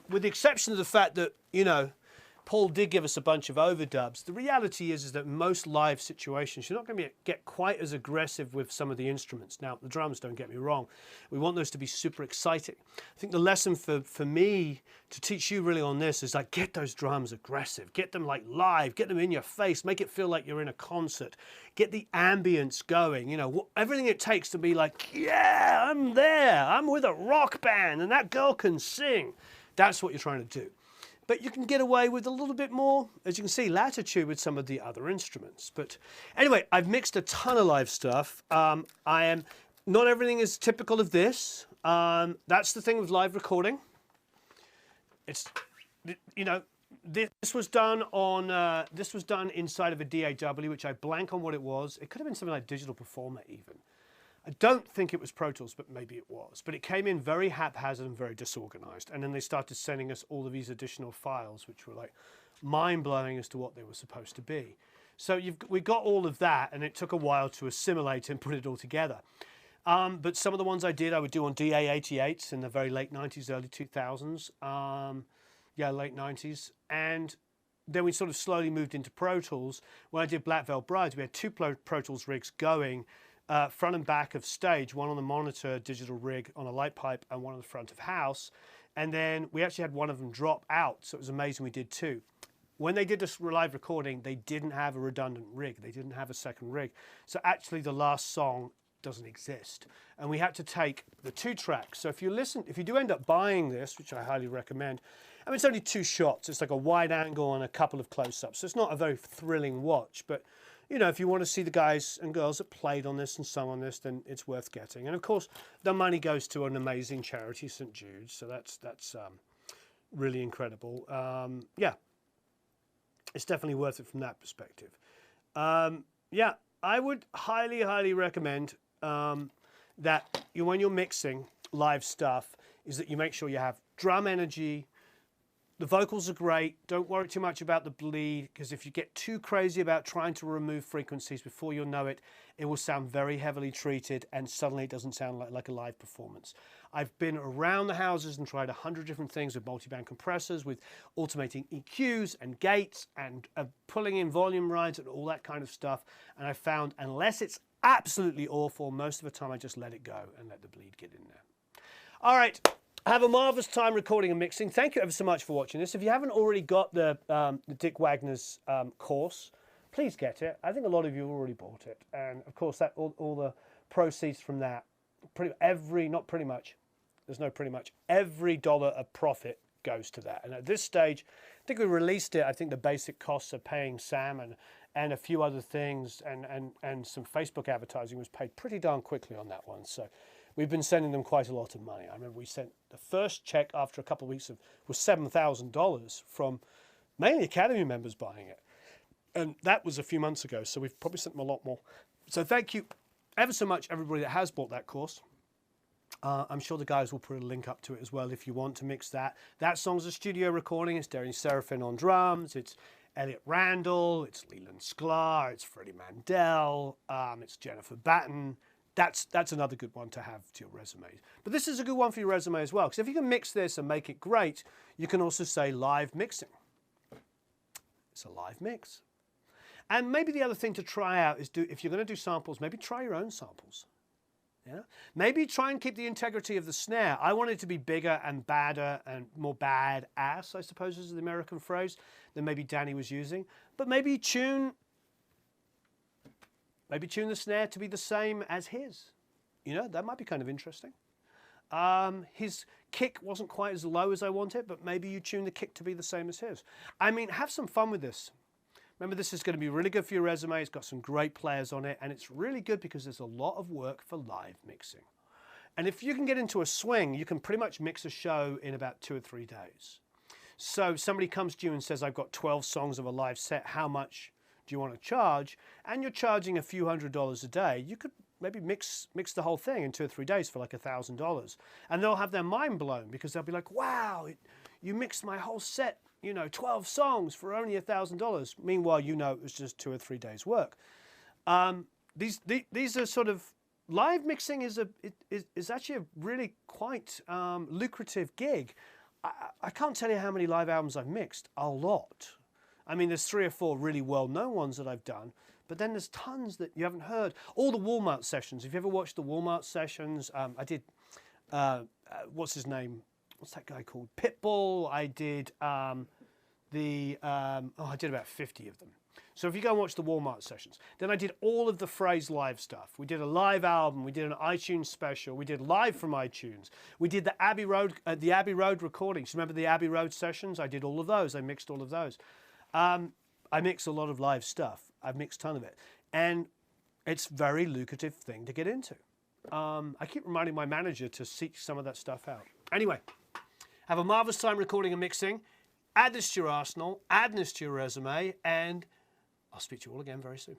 Speaker 1: with the exception of the fact that, you know, Paul did give us a bunch of overdubs. The reality is that most live situations, you're not going to get quite as aggressive with some of the instruments. Now, the drums, don't get me wrong. We want those to be super exciting. I think the lesson for me to teach you really on this is like, get those drums aggressive. Get them like live. Get them in your face. Make it feel like you're in a concert. Get the ambience going. You know, everything it takes to be like, yeah, I'm there. I'm with a rock band and that girl can sing. That's what you're trying to do. But you can get away with a little bit more, as you can see, latitude with some of the other instruments. But anyway, I've mixed a ton of live stuff. Not everything is typical of this. That's the thing with live recording. It's, you know, this was done on, this was done inside of a DAW, which I blank on what it was. It could have been something like Digital Performer even. I don't think it was Pro Tools, but maybe it was. But it came in very haphazard and very disorganized. And then they started sending us all of these additional files, which were like mind-blowing as to what they were supposed to be. So we got all of that, and it took a while to assimilate and put it all together. But some of the ones I would do on DA88s in the very late 90s, early 2000s. Yeah, late 90s. And then we sort of slowly moved into Pro Tools. When I did Black Veil Brides, we had two Pro Tools rigs going, front and back of stage, one on the monitor digital rig on a light pipe and one on the front of house. And then we actually had one of them drop out, so it was amazing we did two. When they did this live recording, they didn't have a redundant rig. They didn't have a second rig. So actually the last song doesn't exist. And we had to take the two tracks. So if you do end up buying this, which I highly recommend, I mean, it's only 2 shots. It's like a wide angle and a couple of close-ups. So it's not a very thrilling watch, but you know, if you want to see the guys and girls that played on this and sung on this, then it's worth getting. And of course, the money goes to an amazing charity, St. Jude's. So that's really incredible. Yeah, it's definitely worth it from that perspective. Yeah, I would highly, highly recommend that when you're mixing live stuff, is that you make sure you have drum energy. The vocals are great. Don't worry too much about the bleed, because if you get too crazy about trying to remove frequencies, before you'll know it, it will sound very heavily treated and suddenly it doesn't sound like a live performance. I've been around the houses and tried 100 different things with multiband compressors, with automating EQs and gates and pulling in volume rides and all that kind of stuff. And I found, unless it's absolutely awful, most of the time I just let it go and let the bleed get in there. All right. Have a marvellous time recording and mixing. Thank you ever so much for watching this. If you haven't already got the Dick Wagner's course, please get it. I think a lot of you have already bought it. And of course, that all the proceeds from that, every dollar of profit goes to that. And at this stage, I think we released it. I think the basic costs of paying Sam and a few other things and some Facebook advertising was paid pretty darn quickly on that one. So we've been sending them quite a lot of money. I remember we sent the first check after a couple of weeks was $7,000 from mainly Academy members buying it. And that was a few months ago, so we've probably sent them a lot more. So thank you ever so much, everybody that has bought that course. I'm sure the guys will put a link up to it as well if you want to mix that. That song's a studio recording. It's Darren Seraphin on drums. It's Elliot Randall. It's Leland Sklar. It's Freddie Mandel. It's Jennifer Batten. That's another good one to have to your resume. But this is a good one for your resume as well, because if you can mix this and make it great, you can also say live mixing. It's a live mix. And maybe the other thing to try out is if you're going to do samples, maybe try your own samples. Yeah? Maybe try and keep the integrity of the snare. I want it to be bigger and badder and more bad-ass, I suppose is the American phrase, than maybe Danny was using. But maybe tune the snare to be the same as his. You know, that might be kind of interesting. His kick wasn't quite as low as I wanted, but maybe you tune the kick to be the same as his. I mean, have some fun with this. Remember, this is going to be really good for your resume. It's got some great players on it, and it's really good because there's a lot of work for live mixing. And if you can get into a swing, you can pretty much mix a show in about 2 or 3 days. So somebody comes to you and says, I've got 12 songs of a live set. How much do you want to charge? And you're charging a few $100s a day. You could maybe mix the whole thing in 2 or 3 days for like $1,000. And they'll have their mind blown because they'll be like, wow, you mixed my whole set, you know, 12 songs for only $1,000. Meanwhile, you know, it was just 2 or 3 days work. These are sort of, live mixing is actually a really quite lucrative gig. I can't tell you how many live albums I've mixed, a lot. I mean, there's 3 or 4 really well-known ones that I've done, but then there's tons that you haven't heard. All the Walmart sessions. If you ever watched the Walmart sessions, I did, what's his name? What's that guy called? Pitbull. I did I did about 50 of them. So if you go and watch the Walmart sessions, then I did all of the Phrase live stuff. We did a live album. We did an iTunes special. We did live from iTunes. We did the Abbey Road recordings. Remember the Abbey Road sessions? I did all of those. I mixed all of those. I mix a lot of live stuff. I've mixed a ton of it. And it's a very lucrative thing to get into. I keep reminding my manager to seek some of that stuff out. Anyway, have a marvelous time recording and mixing. Add this to your arsenal, add this to your resume, and I'll speak to you all again very soon.